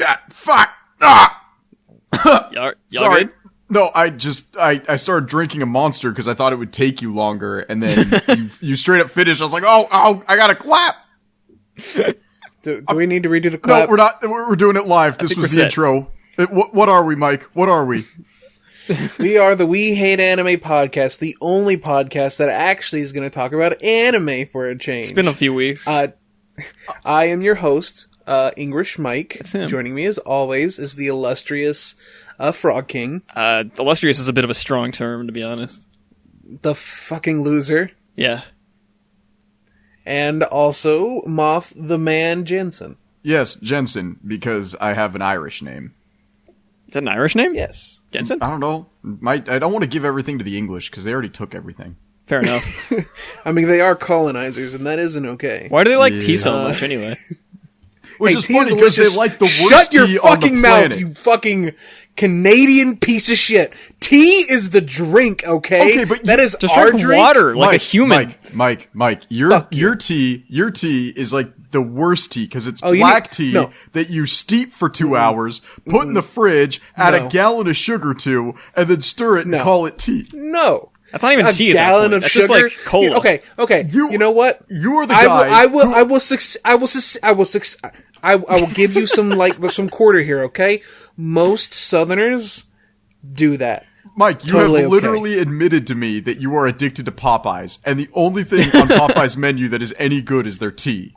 that. Fuck. Ah. Y'all Sorry. good? No, I started drinking a Monster because I thought it would take you longer, and then you straight up finished. I was like, oh, I gotta clap. Do we need to redo the clap? No, we're not. We're doing it live. This was the intro. What are we, Mike? What are we? We are the We Hate Anime podcast, the only podcast that actually is going to talk about anime for a change. It's been a few weeks. I am your host, English Mike. That's him. Joining me, as always, is the illustrious Frog King. Illustrious is a bit of a strong term, to be honest. The fucking loser. Yeah. And also, Moth the Man Jensen. Yes, Jensen, because I have an Irish name. Is that an Irish name? Yes. Jensen? I don't know. I don't want to give everything to the English, because they already took everything. Fair enough. I mean, they are colonizers, and that isn't okay. Why do they like tea so much, anyway? Which is funny, because they like the worst Shut your tea on the fucking mouth, planet. you fucking Canadian piece of shit. Tea is the drink, okay? Okay, but that is Just our drink drink. water like a human. Mike, your tea is like the worst tea because it's black tea that you steep for 2 hours, put in the fridge, add a gallon of sugar to, and then stir it and call it tea. No. That's not even a tea. Gallon of That's sugar. just like cola. Okay. You know what? You are the guy. I will give you some quarter here. Okay. Most Southerners do that. Mike, you totally have literally admitted to me that you are addicted to Popeyes, and the only thing on Popeyes menu that is any good is their tea.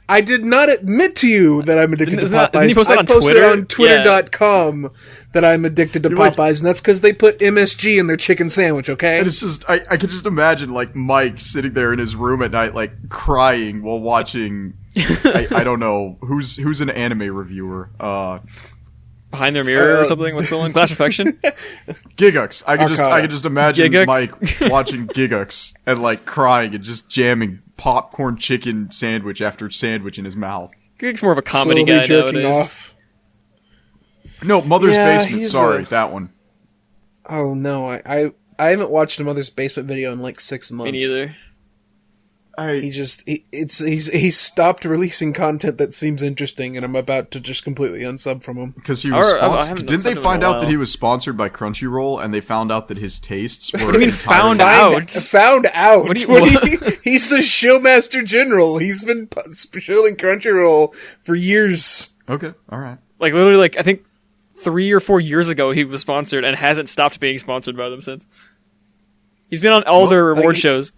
I did not admit to you that I'm addicted to Popeyes. Didn't you post that I on posted Twitter? on Twitter.com that I'm addicted to Popeyes, and that's because they put MSG in their chicken sandwich, okay? And it's just, I can just imagine, like, Mike sitting there in his room at night, like, crying while watching, I don't know, who's an anime reviewer? Behind their mirror or something? What's the one? Clash Affection? Gigux. I can just imagine Gigux? Mike watching Gigux and like crying and just jamming popcorn chicken sandwich after sandwich in his mouth. Gig's more of a comedy Slowly guy jerking nowadays. off. No, Mother's Basement. he's Sorry, that one. Oh no, I haven't watched a Mother's Basement video in like 6 months. Me neither. He stopped releasing content that seems interesting, and I'm about to just completely unsub from him. Because he was I haven't didn't they subbed him in find a out that while. he was sponsored by Crunchyroll, and they found out that his tastes were What do you mean found out? Found out. What do you- He's the showmaster general. He's been shilling Crunchyroll for years. Okay, all right. Like, literally, like, I think 3 or 4 years ago he was sponsored and hasn't stopped being sponsored by them since. He's been on all their reward shows.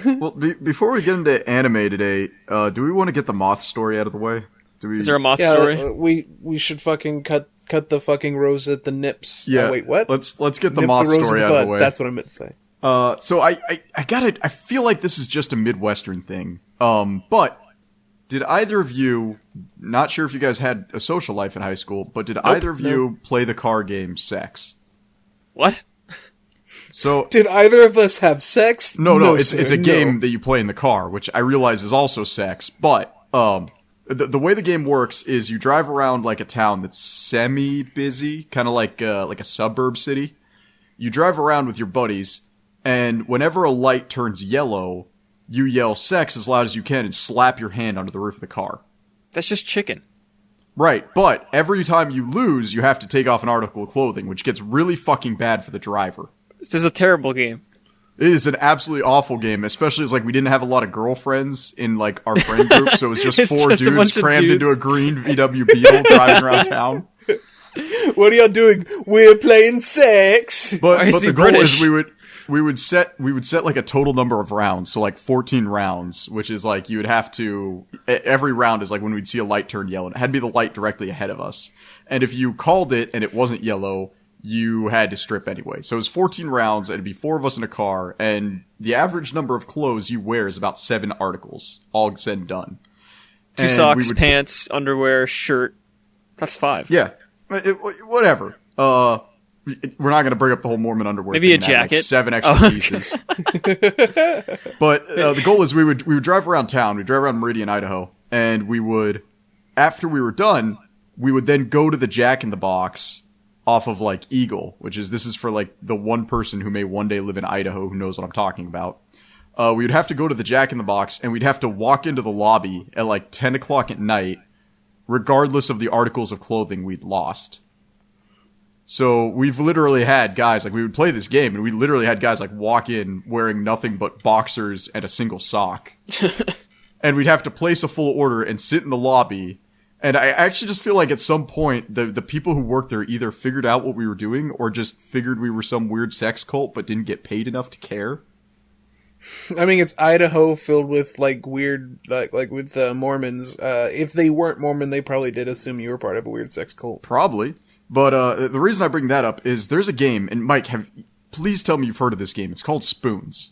Well, before we get into anime today, do we want to get the Moth story out of the way? Is there a Moth story? We should fucking cut the fucking rose at the nips. Yeah. Wait, what? Let's get the Nip Moth the rose story at out the of the butt. way. That's what I meant to say. So I feel like this is just a Midwestern thing. But did either of you, not sure if you guys had a social life in high school, but did either of you play the card game Sex? What? So Did either of us have sex? no, it's sir, a game that you play in the car, which I realize is also sex. But the way the game works is you drive around like a town that's semi-busy, kind of like a suburb city. You drive around with your buddies, and whenever a light turns yellow, you yell sex as loud as you can and slap your hand onto the roof of the car. That's just chicken. Right, but every time you lose, you have to take off an article of clothing, which gets really fucking bad for the driver. This is a terrible game. It is an absolutely awful game, especially as like we didn't have a lot of girlfriends in like our friend group, so it was just It's four just a bunch dudes of crammed dudes. into a green VW Beetle driving around town. What are y'all doing? We're playing sex. But Why is the he goal British? is we would set like a total number of rounds, so like 14 rounds, which is like you would have to every round is like when we'd see a light turn yellow. It had to be the light directly ahead of us, and if you called it and it wasn't yellow, you had to strip anyway. So it was 14 rounds, and it'd be 4 of us in a car, and the average number of clothes you wear is about 7 articles, all said and done. Two And socks, we would- pants, underwear, shirt. That's 5. Yeah. Whatever. We're not going to bring up the whole Mormon underwear Maybe thing a and add, like, jacket? 7 extra Oh, okay. pieces. But the goal is we would drive around town. We'd drive around Meridian, Idaho, and we would, after we were done, we would then go to the Jack in the Box off of like Eagle, this is for like the one person who may one day live in Idaho who knows what I'm talking about. We would have to go to the Jack in the Box, and we'd have to walk into the lobby at like 10 o'clock at night, regardless of the articles of clothing we'd lost. So we've literally had guys, like we would play this game and we literally had guys like walk in wearing nothing but boxers and a single sock. And we'd have to place a full order and sit in the lobby. And I actually just feel like at some point the people who worked there either figured out what we were doing or just figured we were some weird sex cult but didn't get paid enough to care. I mean, it's Idaho filled with like weird, like with Mormons. If they weren't Mormon, they probably did assume you were part of a weird sex cult. Probably. But the reason I bring that up is there's a game, and Mike, please tell me you've heard of this game. It's called Spoons.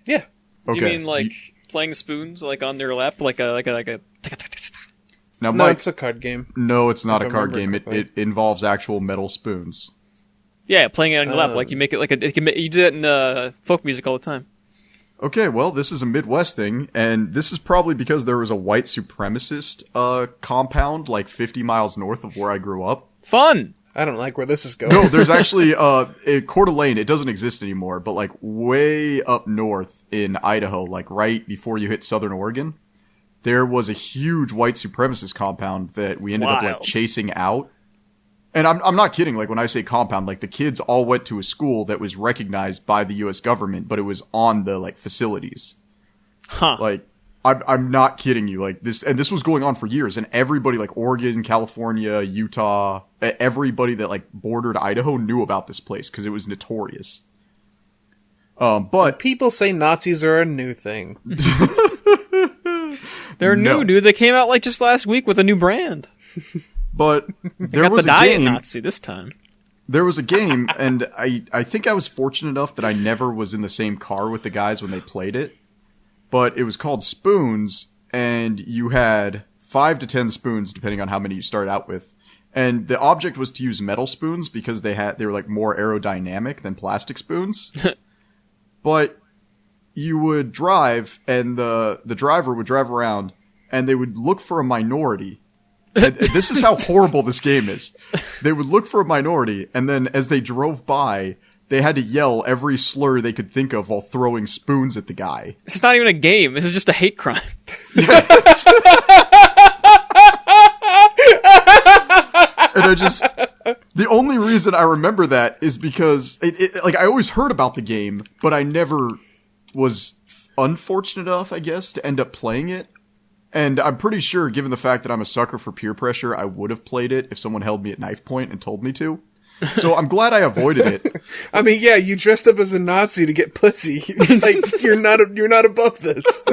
Yeah. Okay. Do you mean like playing spoons like on their lap, like a? Now, No, Mike, it's a card game. no, it's not If a I card remember game. correctly. It involves actual metal spoons. Yeah, playing it on your lap, like you make it like a. You do that in folk music all the time. Okay, well, this is a Midwest thing, and this is probably because there was a white supremacist compound like 50 miles north of where I grew up. Fun. I don't like where this is going. No, there's actually Coeur d'Alene. It doesn't exist anymore, but like way up north in Idaho, like right before you hit Southern Oregon, there was a huge white supremacist compound that we ended up like Wild. chasing out. And I'm not kidding. Like when I say compound, like the kids all went to a school that was recognized by the U.S. government, but it was on the like facilities. Huh. Like I'm not kidding you. Like this was going on for years, and everybody like Oregon, California, Utah, everybody that like bordered Idaho knew about this place because it was notorious. But People say Nazis are a new thing. They're no. new, dude. They came out like just last week with a new brand. but They there got was the a diet game. Nazi this time. There was a game, and I think I was fortunate enough that I never was in the same car with the guys when they played it. But it was called Spoons, and you had 5 to 10 spoons, depending on how many you started out with. And the object was to use metal spoons because they were like more aerodynamic than plastic spoons. But you would drive, and the driver would drive around, and they would look for a minority. And this is how horrible this game is. They would look for a minority, and then as they drove by, they had to yell every slur they could think of while throwing spoons at the guy. This is not even a game. This is just a hate crime. And the only reason I remember that is because like I always heard about the game, but I never was unfortunate enough, I guess, to end up playing it. And I'm pretty sure, given the fact that I'm a sucker for peer pressure, I would have played it if someone held me at knife point and told me to. So I'm glad I avoided it. I mean, yeah, you dressed up as a Nazi to get pussy. Like you're not above this.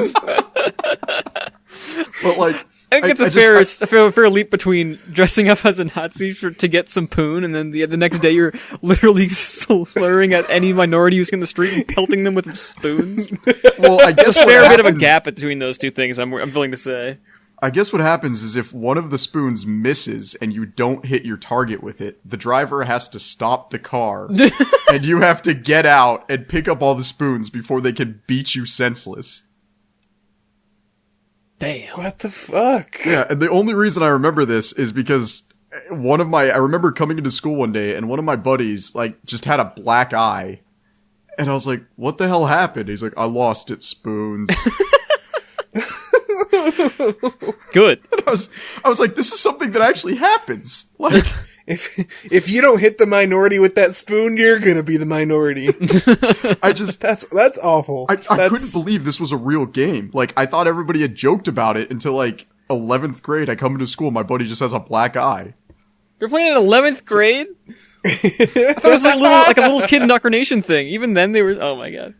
But like, I think it's a fair leap between dressing up as a Nazi to get some poon, and then the next day you're literally slurring at any minority who's in the street and pelting them with spoons. well, I guess There's a what fair bit of a happens- gap between those two things. I'm willing to say. I guess what happens is if one of the spoons misses and you don't hit your target with it, the driver has to stop the car and you have to get out and pick up all the spoons before they can beat you senseless. Damn. What the fuck? Yeah, and the only reason I remember this is because I remember coming into school one day and one of my buddies like just had a black eye. And I was like, what the hell happened? He's like, I lost it, spoons. Good. I was like, this is something that actually happens. Like, If you don't hit the minority with that spoon, you're gonna be the minority. That's awful. I couldn't believe this was a real game. Like, I thought everybody had joked about it until like 11th grade. I come into school, my buddy just has a black eye. You're playing in 11th grade? I thought it was like a little kid indoctrination thing. Even then they were, oh my god.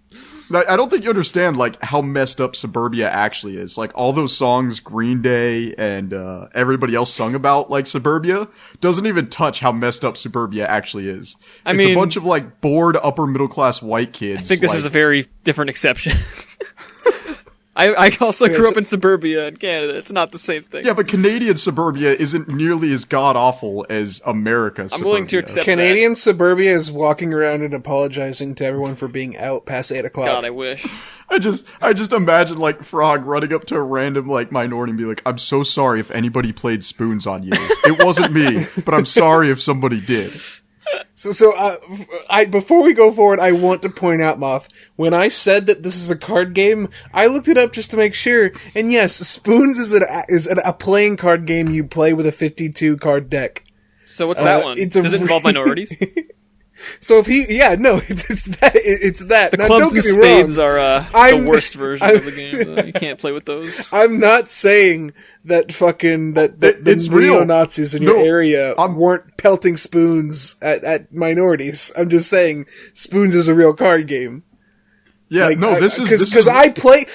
I don't think you understand like how messed up suburbia actually is. Like all those songs Green Day and everybody else sung about like suburbia doesn't even touch how messed up suburbia actually is. I It's mean, a bunch of like bored upper middle class white kids. I think this like, is a very different exception. I also grew up in suburbia in Canada. It's not the same thing. yeah, but Canadian suburbia isn't nearly as god awful as America. I'm willing to suburbia. accept Canadian suburbia is walking around and apologizing to everyone for being out past 8 o'clock. that. God, I wish. I just imagine like Frog running up to a random like minority and be like, "I'm so sorry if anybody played spoons on you. It wasn't me, but I'm sorry if somebody did." I before we go forward, I want to point out, Moth, when I said that this is a card game, I looked it up just to make sure. And yes, Spoons is a playing card game you play with a 52 card deck. So what's that one? Does it involve minorities? So it's that. The now, clubs don't and get me spades wrong. are the worst version of the game. You can't play with those. I'm not saying that the It's real. neo-Nazis in your No, area weren't pelting spoons at minorities. I'm just saying Spoons is a real card game. Yeah, this is because I played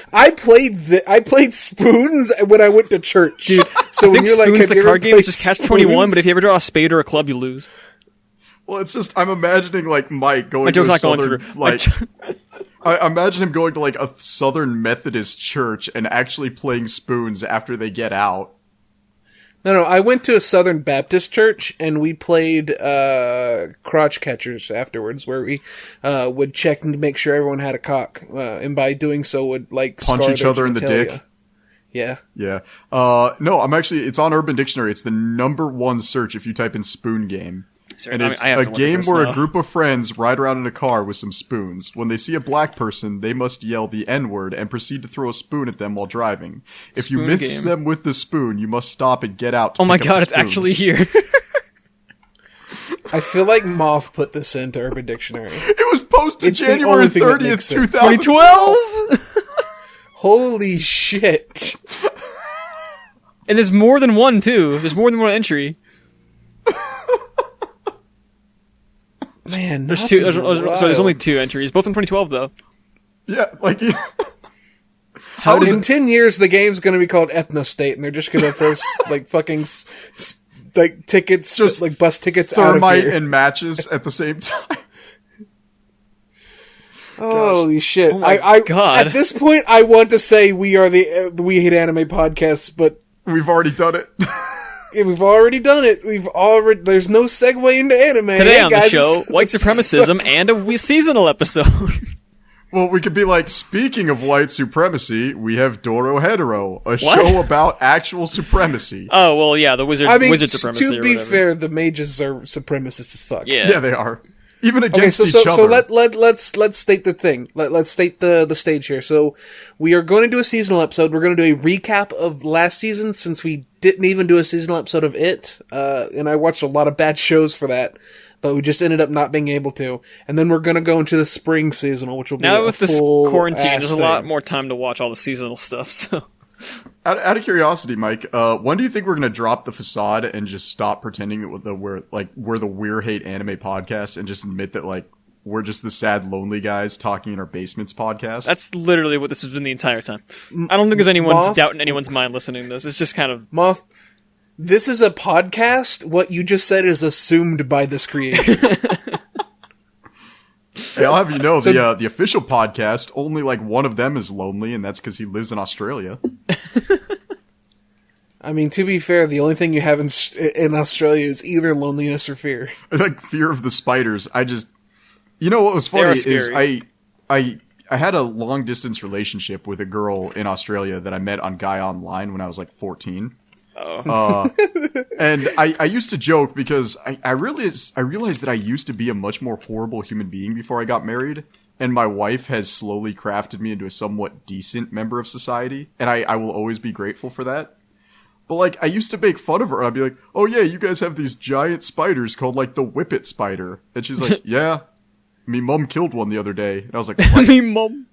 Spoons when I went to church. Dude, so I when think you're like, Spoons have the you ever card game played is just catch 21, Spoons? but if you ever draw a spade or a club, you lose. Well, it's just I'm imagining like Mike going My to joke's a not going southern through. like I imagine him going to like a Southern Methodist church and actually playing Spoons after they get out. No, I went to a Southern Baptist church and we played crotch catchers afterwards, where we would check and make sure everyone had a cock, and by doing so would like Punch scar each their other in the genitalia. dick. Yeah. Yeah. No, it's on Urban Dictionary. It's the #1 search if you type in spoon game. Sorry, And it's I have a to look at game this where now. a group of friends ride around in a car with some spoons. When they see a black person, they must yell the N-word and proceed to throw a spoon at them while driving. If you Spoon miss game. them with the spoon, you must stop and get out to Oh my pick up god, the it's actually spoons. here. I feel like Moth put this into Urban Dictionary. It was posted It's the January only thing that 30th, makes sense. 2012! Holy shit. And there's more than one, too. There's more than one entry. Man, There's Nazis two. are So there's only wild. 2 entries, both in 2012, though. Yeah, like... How does In it... 10 years, the game's gonna be called Ethnostate, and they're just gonna throw like fucking like tickets, just like bus tickets out of thermite here. and matches at the same time. Holy shit! Oh my I God. At this point, I want to say we are the We Hate Anime podcast, but We've already done it. we've already done it. There's no segue into anime. Today Hey, on guys, the show, it's- white supremacism and a seasonal episode. Well, we could be like, speaking of white supremacy, we have Doro Hetero, a show about actual supremacy. Oh, well, yeah, the wizard supremacy to or be whatever. fair, the mages are supremacist as fuck. Yeah. Yeah, they are. Even Okay, against so each so other. let's state the thing. Let's state the stage here. So we are going to do a seasonal episode. We're going to do a recap of last season since we didn't even do a seasonal episode of It. And I watched a lot of bad shows for that, but we just ended up not being able to. And then we're going to go into the spring seasonal, which will be Now a with this full quarantine, ass there's a lot thing. more time to watch all the seasonal stuff, so... Out of curiosity, Mike, when do you think we're going to drop the facade and just stop pretending that we're the We're Hate Anime podcast and just admit that like we're just the sad, lonely guys talking in our basements podcast? That's literally what this has been the entire time. I don't think there's anyone's Moth? doubt in anyone's mind listening to this. It's just kind of... Moth, this is a podcast. What you just said is assumed by this creator. Hey, I'll have you know, the official podcast, only like one of them is lonely, and that's because he lives in Australia. I mean, to be fair, the only thing you have in Australia is either loneliness or fear. Like fear of the spiders. You know what was funny They're is scary. I had a long distance relationship with a girl in Australia that I met on Guy Online when I was like 14. And I used to joke because I realized that I used to be a much more horrible human being before I got married, and my wife has slowly crafted me into a somewhat decent member of society, and I will always be grateful for that. But like, I used to make fun of her, and I'd be like, "Oh yeah, you guys have these giant spiders called like the Whippet spider," and she's like, "Yeah, me mom killed one the other day," and I was like, I "What?" mean, Mom...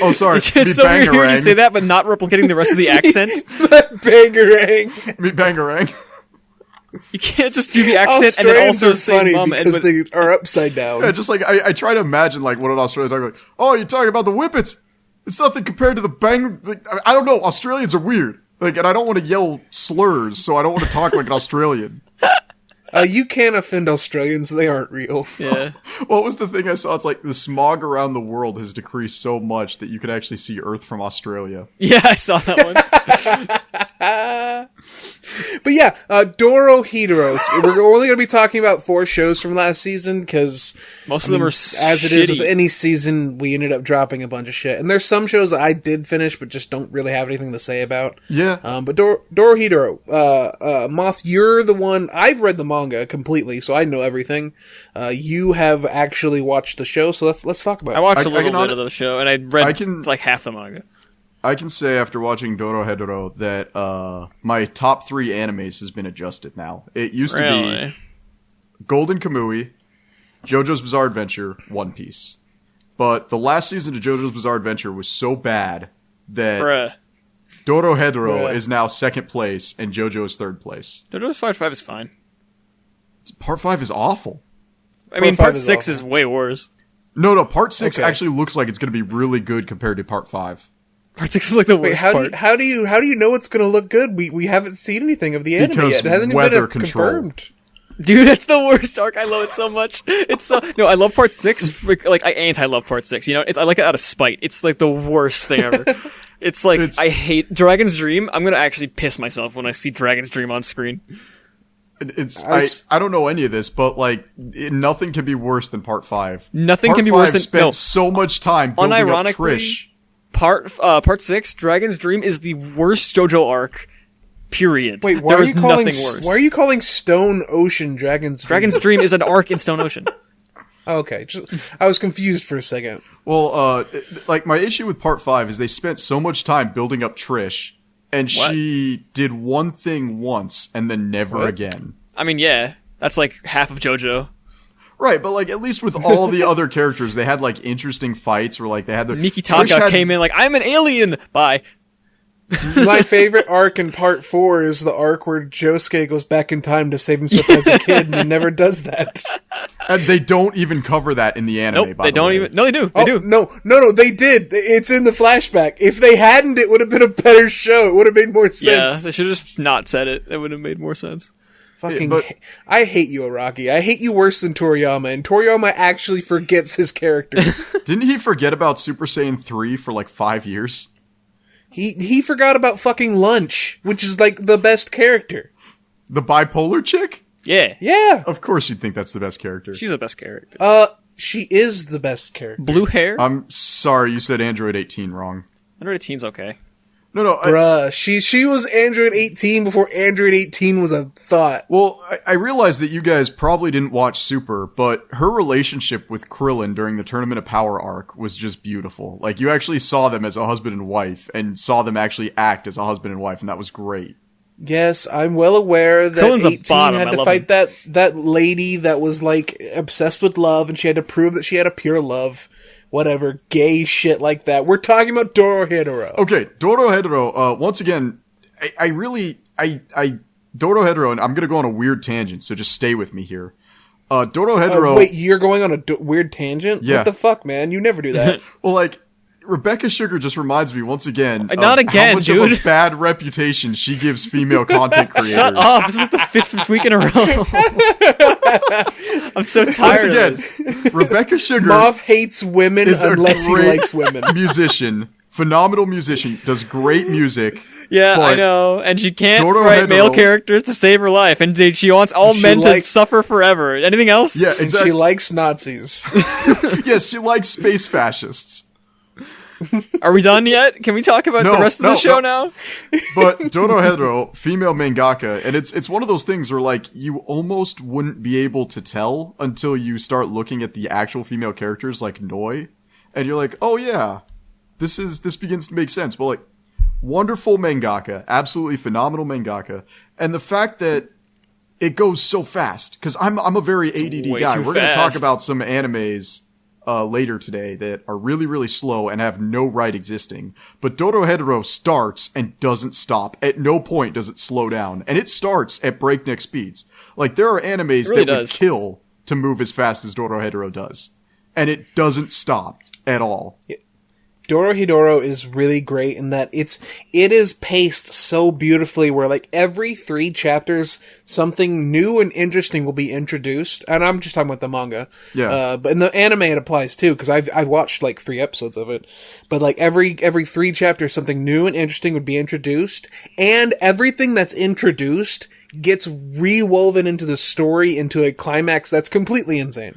"Oh, sorry, It's me so weird hearing you bangarang, say that, but not replicating the rest of the accent. Bangarang. me bangarang." You can't just do the accent and then Australians also are say funny mum. because they are upside down. Yeah, just like I try to imagine like what an Australian talking like. Oh, you're talking about the Whippets? It's nothing compared to the bang. Like, I don't know. Australians are weird. Like, and I don't want to yell slurs, so I don't want to talk like an Australian. You can't offend Australians; they aren't real. Yeah. What was the thing I saw? It's like the smog around the world has decreased so much that you could actually see Earth from Australia. Yeah, I saw that one. But yeah, Dorohedoro. We're only going to be talking about 4 shows from last season because most of them are as it is with any season, we ended up dropping a bunch of shit. And there's some shows that I did finish, but just don't really have anything to say about. Yeah. But Dorohedoro, Moth, you're the one. I've read the manga completely, so I know everything. You have actually watched the show, so let's talk about it. I watched a little bit of the show, and I read like half the manga. I can say after watching Dorohedoro that my top 3 animes has been adjusted now. It used to be Golden Kamui, JoJo's Bizarre Adventure, One Piece. But the last season of JoJo's Bizarre Adventure was so bad that Dorohedoro is now 2nd place and JoJo is 3rd place. JoJo's Part 5 is fine. Part 5 is awful. I mean, Part 6 is way worse. No, Part 6 actually looks like it's going to be really good compared to Part 5. Part 6 is like the worst part. How do you know it's going to look good? We haven't seen anything of the anime yet. It hasn't been confirmed. Dude, that's the worst arc. I love it so much. It's so I love Part 6. Like I anti-love Part 6. You know, I like it out of spite. It's like the worst thing ever. It's like I hate Dragon's Dream. I'm gonna actually piss myself when I see Dragon's Dream on screen. I don't know any of this, but like nothing can be worse than Part 5. Nothing can be worse than spent so much time building up Trish. Part 6, Dragon's Dream is the worst JoJo arc. Period. Wait, why are you calling Stone Ocean Dragon's Dream? Dragon's Dream is an arc in Stone Ocean. Okay, I was confused for a second. Well, like my issue with Part 5 is they spent so much time building up Trish, and she did one thing once and then never again. I mean, yeah, that's like half of JoJo. Right, but like at least with all the other characters, they had like interesting fights where like they had the Mikitaka came in like, I'm an alien. Bye. My favorite arc in Part 4 is the arc where Josuke goes back in time to save himself as a kid, and he never does that. And they don't even cover that in the anime. Nope, they don't even. No, they do. They do. No, they did. It's in the flashback. If they hadn't, it would have been a better show. It would have made more sense. Yeah, they should have just not said it. It would have made more sense. I hate you, Araki. I hate you worse than Toriyama, and Toriyama actually forgets his characters. Didn't he forget about Super Saiyan 3 for like 5 years? He forgot about fucking Lunch, which is like the best character. The bipolar chick? Yeah. Yeah. Of course you'd think that's the best character. She's the best character. She is the best character. Blue hair? I'm sorry, you said Android 18 wrong. Android 18's okay. No. Bruh, she was Android 18 before Android 18 was a thought. Well, I realize that you guys probably didn't watch Super, but her relationship with Krillin during the Tournament of Power arc was just beautiful. Like, you actually saw them as a husband and wife, and saw them actually act as a husband and wife, and that was great. Yes, I'm well aware that Krillin's 18 had to fight that lady that was, like, obsessed with love, and she had to prove that she had a pure love. Whatever, gay shit like that. We're talking about Dorohedoro. Okay, Dorohedoro, once again, Dorohedoro, and I'm gonna go on a weird tangent, so just stay with me here. Dorohedoro... wait, you're going on a weird tangent? Yeah. What the fuck, man? You never do that. Well, like, Rebecca Sugar just reminds me once again Not again, how much dude. of a bad reputation she gives female content creators. Shut up! This is the 5th week in a row. I'm so tired of this. Rebecca Sugar Moth hates women unless he likes women. Musician, phenomenal musician, does great music. Yeah, I know. And she can't write male characters to save her life. And she wants all men to suffer forever. Anything else? Yeah, exactly. She likes Nazis. Yes, she likes space fascists. Are we done yet? Can we talk about the rest of the show now? But Dorohedoro, female mangaka, and it's one of those things where like you almost wouldn't be able to tell until you start looking at the actual female characters like Noi, and you're like, oh yeah, this begins to make sense. But like, wonderful mangaka, absolutely phenomenal mangaka, and the fact that it goes so fast, because I'm a very ADD guy. We're going to talk about some animes later today that are really, really slow and have no right existing. But Dorohedoro starts and doesn't stop. At no point does it slow down. And it starts at breakneck speeds. Like, there are animes that would kill to move as fast as Dorohedoro does. And it doesn't stop at all. Dorohedoro is really great in that it is paced so beautifully where like every 3 chapters something new and interesting will be introduced, and I'm just talking about the manga. Yeah. But in the anime it applies too, because I've watched like 3 episodes of it. But like every 3 chapters something new and interesting would be introduced, and everything that's introduced gets rewoven into the story into a climax that's completely insane.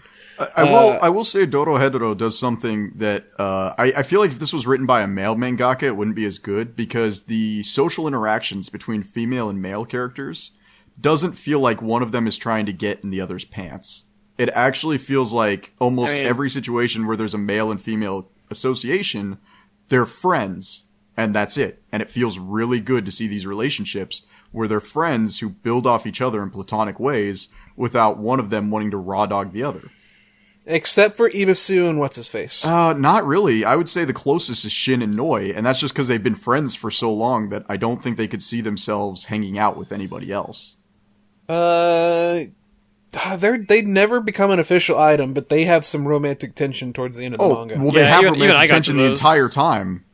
I will say Dorohedoro does something that I feel like if this was written by a male mangaka, it wouldn't be as good, because the social interactions between female and male characters doesn't feel like one of them is trying to get in the other's pants. It actually feels like almost every situation where there's a male and female association, they're friends, and that's it. And it feels really good to see these relationships where they're friends who build off each other in platonic ways without one of them wanting to raw dog the other. Except for Ibasu and what's-his-face. Not really. I would say the closest is Shin and Noi, and that's just because they've been friends for so long that I don't think they could see themselves hanging out with anybody else. They'd never become an official item, but they have some romantic tension towards the end of the manga. Well, they have romantic tension the entire time.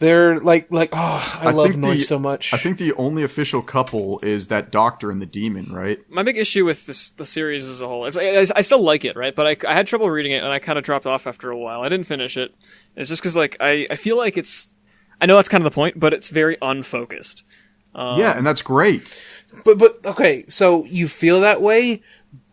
They're like, I love Noi so much. I think the only official couple is that doctor and the demon, right? My big issue with the series as a whole is I still like it, right? But I had trouble reading it, and I kind of dropped off after a while. I didn't finish it. It's just because, like, I feel like I know that's kind of the point, but it's very unfocused. Yeah, and that's great. But okay, so you feel that way,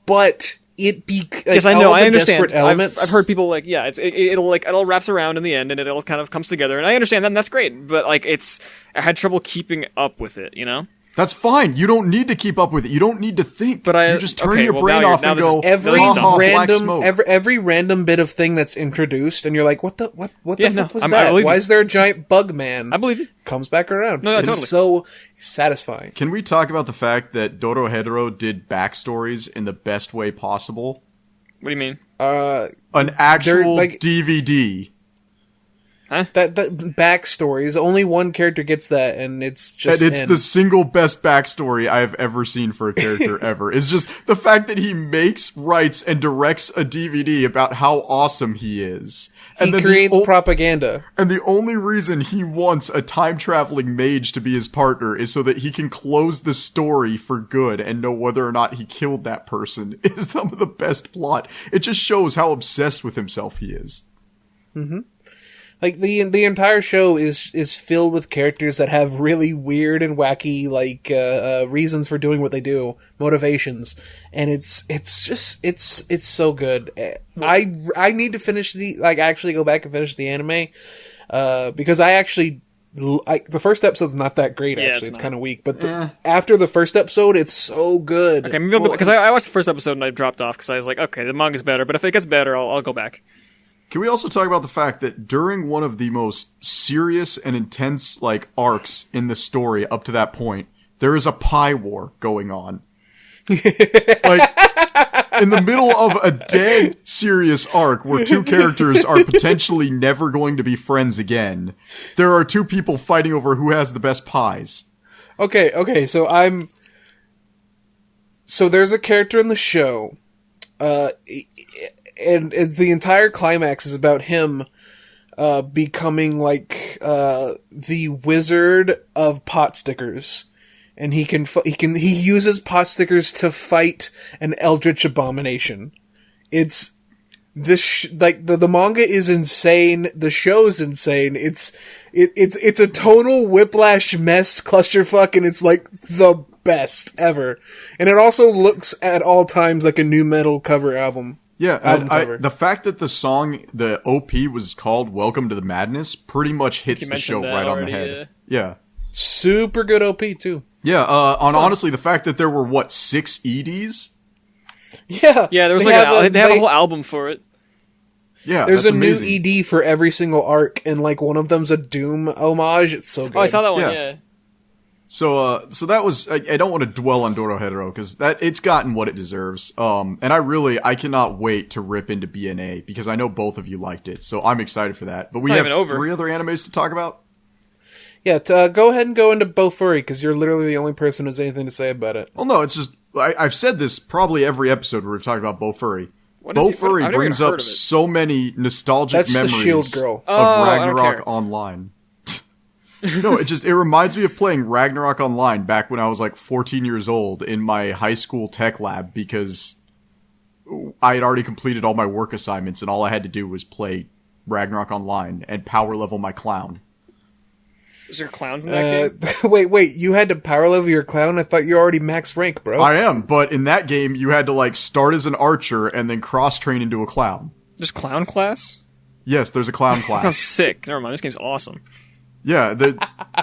but yes, I know, I understand. Elements. I've heard people like, yeah, it all wraps around in the end, and it all kind of comes together, and I understand that, and that's great. But like, I had trouble keeping up with it, you know. That's fine. You don't need to keep up with it. You don't need to think. But you just turn your brain off and go. Every random bit of thing that's introduced, and you're like, what the fuck was that? Why is there a giant bug man? I believe it comes back around. No, it's totally. So satisfying. Can we talk about the fact that Dorohedoro did backstories in the best way possible? What do you mean? An actual DVD. Huh? That backstories. Only one character gets that, and it's just. And it's the single best backstory I have ever seen for a character ever. It's just the fact that he makes, writes, and directs a DVD about how awesome he is. And he creates propaganda. And the only reason he wants a time-traveling mage to be his partner is so that he can close the story for good and know whether or not he killed that person. Is some of the best plot. It just shows how obsessed with himself he is. Mm-hmm. Like the entire show is filled with characters that have really weird and wacky reasons for doing what they do, motivations, and it's so good. I need to finish actually go back and finish the anime because the first episode's not that great. Actually, it's kind of weak, but after the first episode, it's so good. Okay, maybe because I watched the first episode and I dropped off because I was like, okay, the manga's better, but if it gets better, I'll go back. Can we also talk about the fact that during one of the most serious and intense, arcs in the story up to that point, there is a pie war going on. In the middle of a dead serious arc where 2 characters are potentially never going to be friends again, there are 2 people fighting over who has the best pies. Okay, so there's a character in the show, and the entire climax is about him becoming the wizard of pot stickers, and he uses pot stickers to fight an eldritch abomination. It's the manga is insane. The show's insane. It's a total whiplash mess clusterfuck, and it's like the best ever. And it also looks at all times like a new metal cover album. Yeah, the fact that the OP was called Welcome to the Madness pretty much hits the show right on the head. Yeah. Super good OP, too. Yeah, honestly, the fact that there were, 6 EDs? Yeah. Yeah, there was they have a whole album for it. Yeah, there's that's a amazing. new ED for every single arc, and, one of them's a Doom homage. It's so good. Oh, I saw that one, yeah. So that was, I don't want to dwell on Dorohedoro, because it's gotten what it deserves. And I cannot wait to rip into BNA, because I know both of you liked it, so I'm excited for that. But we have 3 other animes to talk about? Yeah, go ahead and go into Bofuri, because you're literally the only person who has anything to say about it. Well, no, it's just, I've said this probably every episode where we've talked about Bofuri. What is Bofuri I've never brings even heard up of it. so many nostalgic That's the memories shield girl. of I don't Ragnarok care. Online. No, it reminds me of playing Ragnarok Online back when I was like 14 years old in my high school tech lab because I had already completed all my work assignments and all I had to do was play Ragnarok Online and power level my clown. Is there clowns in that game? Wait, you had to power level your clown? I thought you were already max rank, bro. I am, but in that game you had to like start as an archer and then cross train into a clown. There's clown class? Yes, there's a clown Sounds class. sick. Never mind, this game's awesome. Yeah,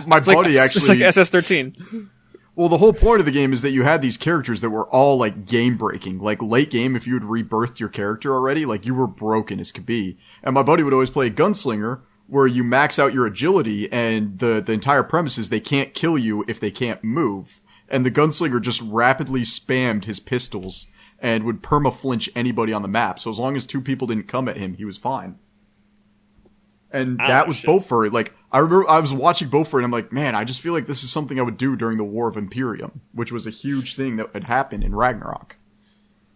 my buddy actually. It's like SS-13. Well, the whole point of the game is that you had these characters that were all like game breaking. Like late game, if you had rebirthed your character already, like you were broken as could be. And my buddy would always play a gunslinger where you max out your agility and the entire premise is they can't kill you if they can't move. And the gunslinger just rapidly spammed his pistols and would perma-flinch anybody on the map. So as long as 2 people didn't come at him, he was fine. And that was Bofuri. Like, I remember I was watching Bofuri and I'm like, man, I just feel like this is something I would do during the War of Imperium, which was a huge thing that had happened in Ragnarok.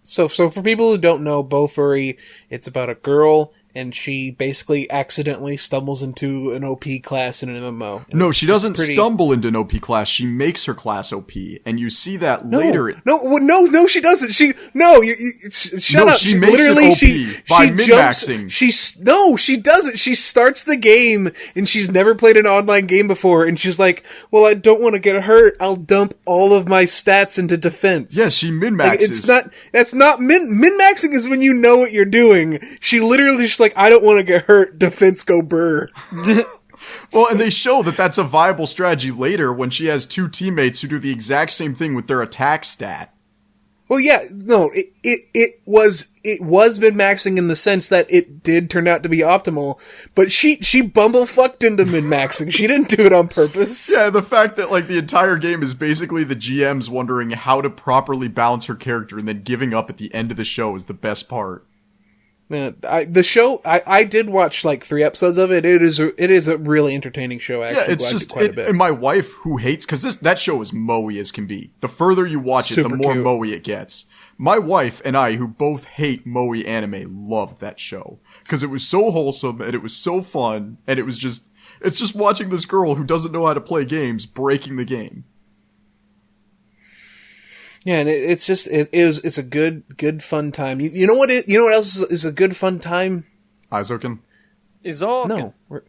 So for people who don't know, Bofuri, it's about a girl, and she basically accidentally stumbles into an OP class in an MMO. No, she doesn't stumble into an OP class. She makes her class OP, and you see that later. No, she doesn't. Shut up. She makes literally, it OP by min-maxing. She doesn't. She starts the game, and she's never played an online game before, and she's like, well, I don't want to get hurt. I'll dump all of my stats into defense. Yeah, she min-maxes. That's not min-maxing is when you know what you're doing. She literally just like, I don't want to get hurt. Defense go burr. Well, and they show that that's a viable strategy later when she has 2 teammates who do the exact same thing with their attack stat. Well, yeah, no, it was min-maxing in the sense that it did turn out to be optimal, but she bumblefucked into min-maxing. She didn't do it on purpose. Yeah, the fact that like the entire game is basically the GMs wondering how to properly balance her character and then giving up at the end of the show is the best part. Man, I did watch like 3 episodes of it. It is a really entertaining show. I actually liked it quite a bit. And my wife, who hates, because that show is moe as can be. The further you watch it, the more cute. moe it gets. My wife and I, who both hate moe anime, loved that show because it was so wholesome and it was so fun, and it's just watching this girl who doesn't know how to play games breaking the game. Yeah, and it's a good fun time. You know what else is a good fun time? Aizoken? No, we're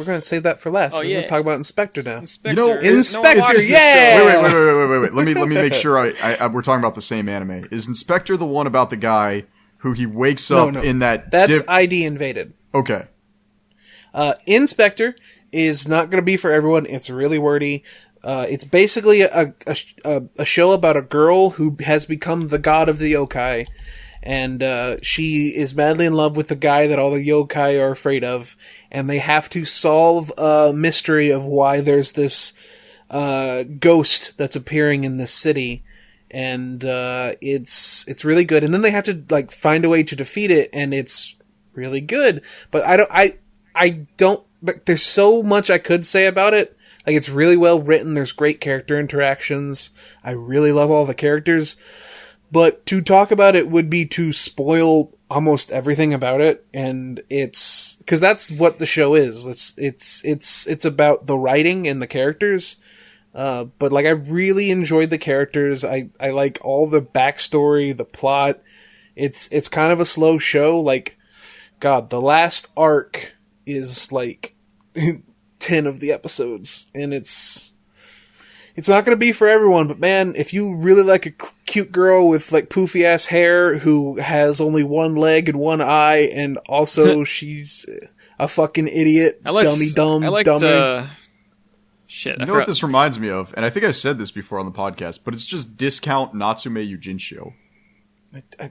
gonna save that for last. We're gonna talk about Inspector now. Inspector. Inspector, yeah. Wait. Let me make sure we're talking about the same anime. Is Inspector the one about the guy who he wakes up in that? That's ID Invaded. Okay. Inspector is not gonna be for everyone. It's really wordy. It's basically a show about a girl who has become the god of the yokai, and she is madly in love with the guy that all the yokai are afraid of, and they have to solve a mystery of why there's this ghost that's appearing in this city, and it's really good. And then they have to like find a way to defeat it, and it's really good. But I don't. Like, there's so much I could say about it. Like, it's really well written. There's great character interactions. I really love all the characters. But to talk about it would be to spoil almost everything about it. And it's, cause that's what the show is. It's about the writing and the characters. But like, I really enjoyed the characters. I like all the backstory, the plot. It's kind of a slow show. Like, God, the last arc is like 10 of the episodes, and it's not going to be for everyone, but man, if you really like a cute girl with like poofy ass hair who has only one leg and one eye, and also she's a fucking idiot, dummy. Shit. You know what this reminds me of? And I think I said this before on the podcast, but it's just discount Natsume Yujinshio.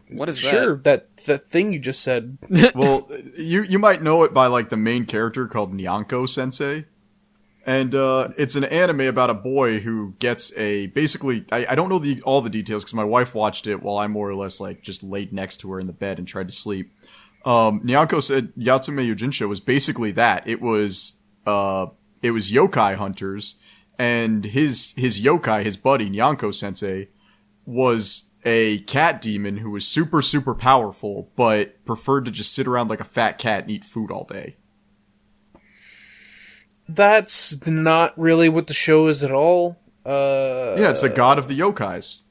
What is that? Sure, that thing you just said. Well, you might know it by like the main character called Nyanko Sensei. And it's an anime about a boy who gets basically I don't know all the details because my wife watched it while I more or less like just laid next to her in the bed and tried to sleep. Nyanko said Yatsume Yujinshio was basically that. It was yokai hunters, and his yokai, his buddy Nyanko Sensei, was a cat demon who was super, super powerful, but preferred to just sit around like a fat cat and eat food all day. That's not really what the show is at all. Yeah, it's the god of the yokais.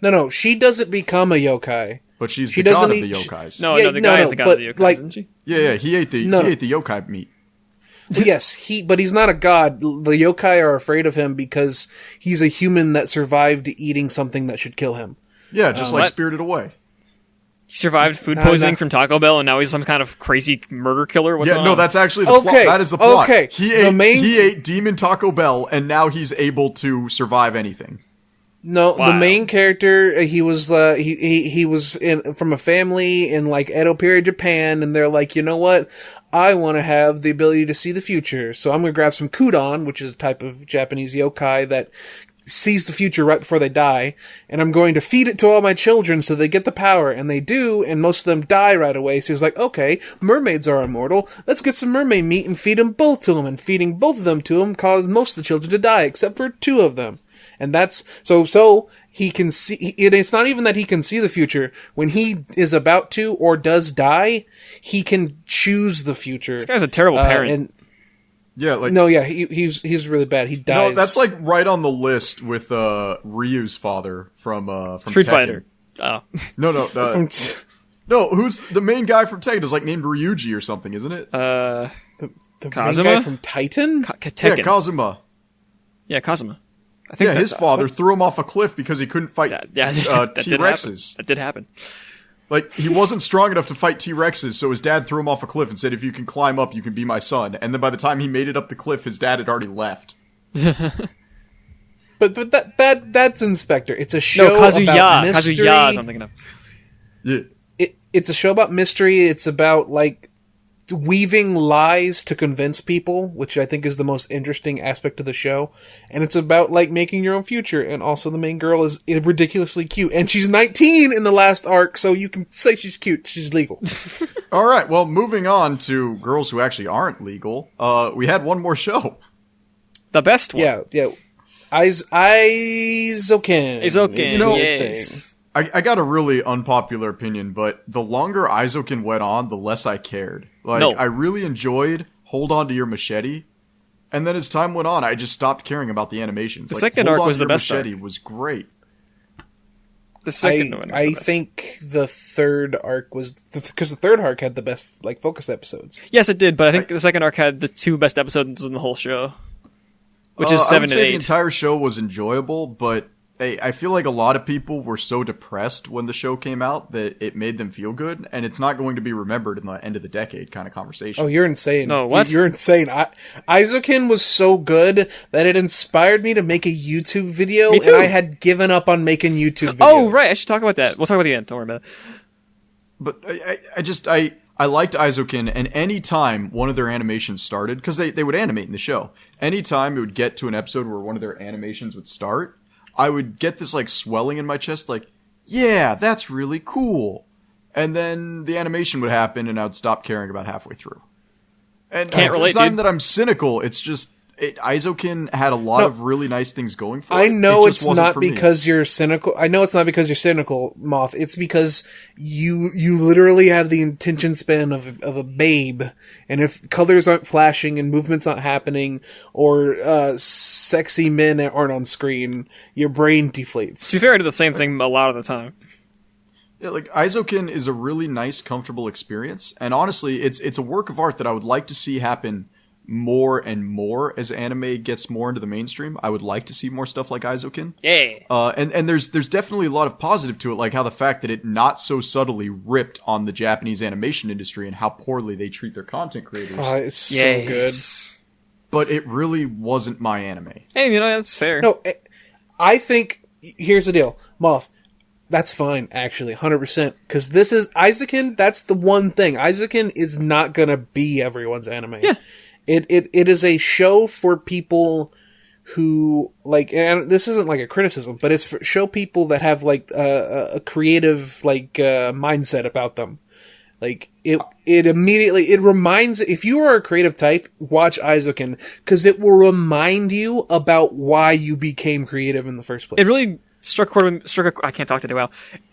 No, she doesn't become a yokai. But she's the god of the yokais. The guy is the god of the yokai, isn't she? Yeah, he ate the yokai meat. Well, yes, but he's not a god. The yokai are afraid of him because he's a human that survived eating something that should kill him. Yeah, just Spirited Away. He survived food poisoning from Taco Bell, and now he's some kind of crazy murder killer? What's going on? No, that's actually the plot. That is the plot. Okay. He ate demon Taco Bell, and now he's able to survive anything. No, Wow. the main character, he was from a family in like Edo period Japan, and they're like, you know what? I want to have the ability to see the future, so I'm going to grab some Kudon, which is a type of Japanese yokai that sees the future right before they die, and I'm going to feed it to all my children so they get the power, and they do, and most of them die right away. So he's like, okay, mermaids are immortal. Let's get some mermaid meat and feed them both to him, and feeding both of them to him caused most of the children to die, except for 2 of them. And that's so he can see. It's not even that he can see the future. When he is about to or does die, he can choose the future. This guy's a terrible parent. He's really bad. He dies. No, that's like right on the list with Ryu's father from Street Tekken. Fighter. Oh. No, who's the main guy from Tekken? Is like named Ryuji or something, isn't it? the Kazuma? main guy from Titan. Tekken. Yeah, Kazuma. Yeah, Kazuma. I think his father threw him off a cliff because he couldn't fight T-Rexes. That did happen. Like, he wasn't strong enough to fight T-Rexes, so his dad threw him off a cliff and said, if you can climb up, you can be my son. And then by the time he made it up the cliff, his dad had already left. But that's Inspector. It's a show Kazuya. about mystery. Kazuya is I'm thinking of. Yeah. It's a show about mystery. It's about, like, weaving lies to convince people, which I think is the most interesting aspect of the show. And it's about, like, making your own future. And also the main girl is ridiculously cute. And she's 19 in the last arc, so you can say she's cute. She's legal. All right, well, moving on to girls who actually aren't legal, we had one more show. The best one. Yeah. Aizoken. Yes. I got a really unpopular opinion, but the longer Aizoken went on, the less I cared. I really enjoyed Hold On to Your Machete, and then as time went on, I just stopped caring about the animations. The second arc was the best arc. Machete was great. The second one was the best. I think the third arc was... Because the third arc had the best, like, focus episodes. Yes, it did, but I think the second arc had the 2 best episodes in the whole show. Which is 7 and 8. The entire show was enjoyable, but I feel like a lot of people were so depressed when the show came out that it made them feel good, and it's not going to be remembered in the end of the decade kind of conversation. Oh, you're insane. No, what? You're insane. Aizoken was so good that it inspired me to make a YouTube video, Me too. and I had given up on making YouTube videos. Oh, right. I should talk about that. We'll talk about the end. Don't worry about it. But I liked Aizoken, and any time one of their animations started, because they would animate in the show, anytime it would get to an episode where one of their animations would start, I would get this, like, swelling in my chest, like, yeah, that's really cool. And then the animation would happen, and I would stop caring about halfway through. And Can't relate, it's not dude. that I'm cynical, it's just... Aizoken had a lot of really nice things going for it. I know it just it's wasn't not for me. because you're cynical. I know it's not because you're cynical, Moth. It's because you literally have the attention span of a babe, and if colors aren't flashing and movements aren't happening, or sexy men aren't on screen, your brain deflates. To be fair, I do the same thing a lot of the time. Yeah, like, Aizoken is a really nice, comfortable experience, and honestly, it's a work of art that I would like to see happen more and more as anime gets more into the mainstream. I would like to see more stuff like Aizoken. Yeah. And there's definitely a lot of positive to it, like how the fact that it not so subtly ripped on the Japanese animation industry and how poorly they treat their content creators. Oh, it's so good. But it really wasn't my anime. Hey, that's fair. No, I think, here's the deal, Moth. That's fine, actually, 100%. Because this is Aizoken. That's the one thing. Aizoken is not gonna be everyone's anime. Yeah. It is a show for people who, like, and this isn't like a criticism, but it's for show people that have, like, a creative, like, mindset about them. Like, it immediately, it reminds, if you are a creative type, watch Aizoken, because it will remind you about why you became creative in the first place. It really struck a chord with, I can't talk today. Wow,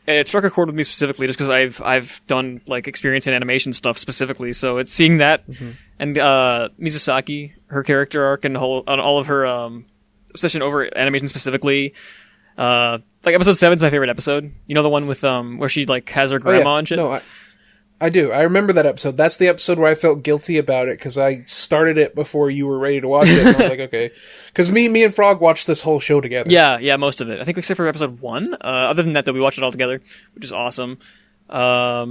it struck a chord with me specifically just because I've done like experience in animation stuff specifically. So it's seeing that and Mizusaki, her character arc and all of her obsession over animation specifically. Like episode 7 is my favorite episode. You know, the one with where she like has her grandma and shit. No, I do. I remember that episode. That's the episode where I felt guilty about it because I started it before you were ready to watch it. And I was like, okay, because me and Frog watched this whole show together. Yeah, most of it. I think except for episode 1. Other than that, though, we watched it all together, which is awesome. I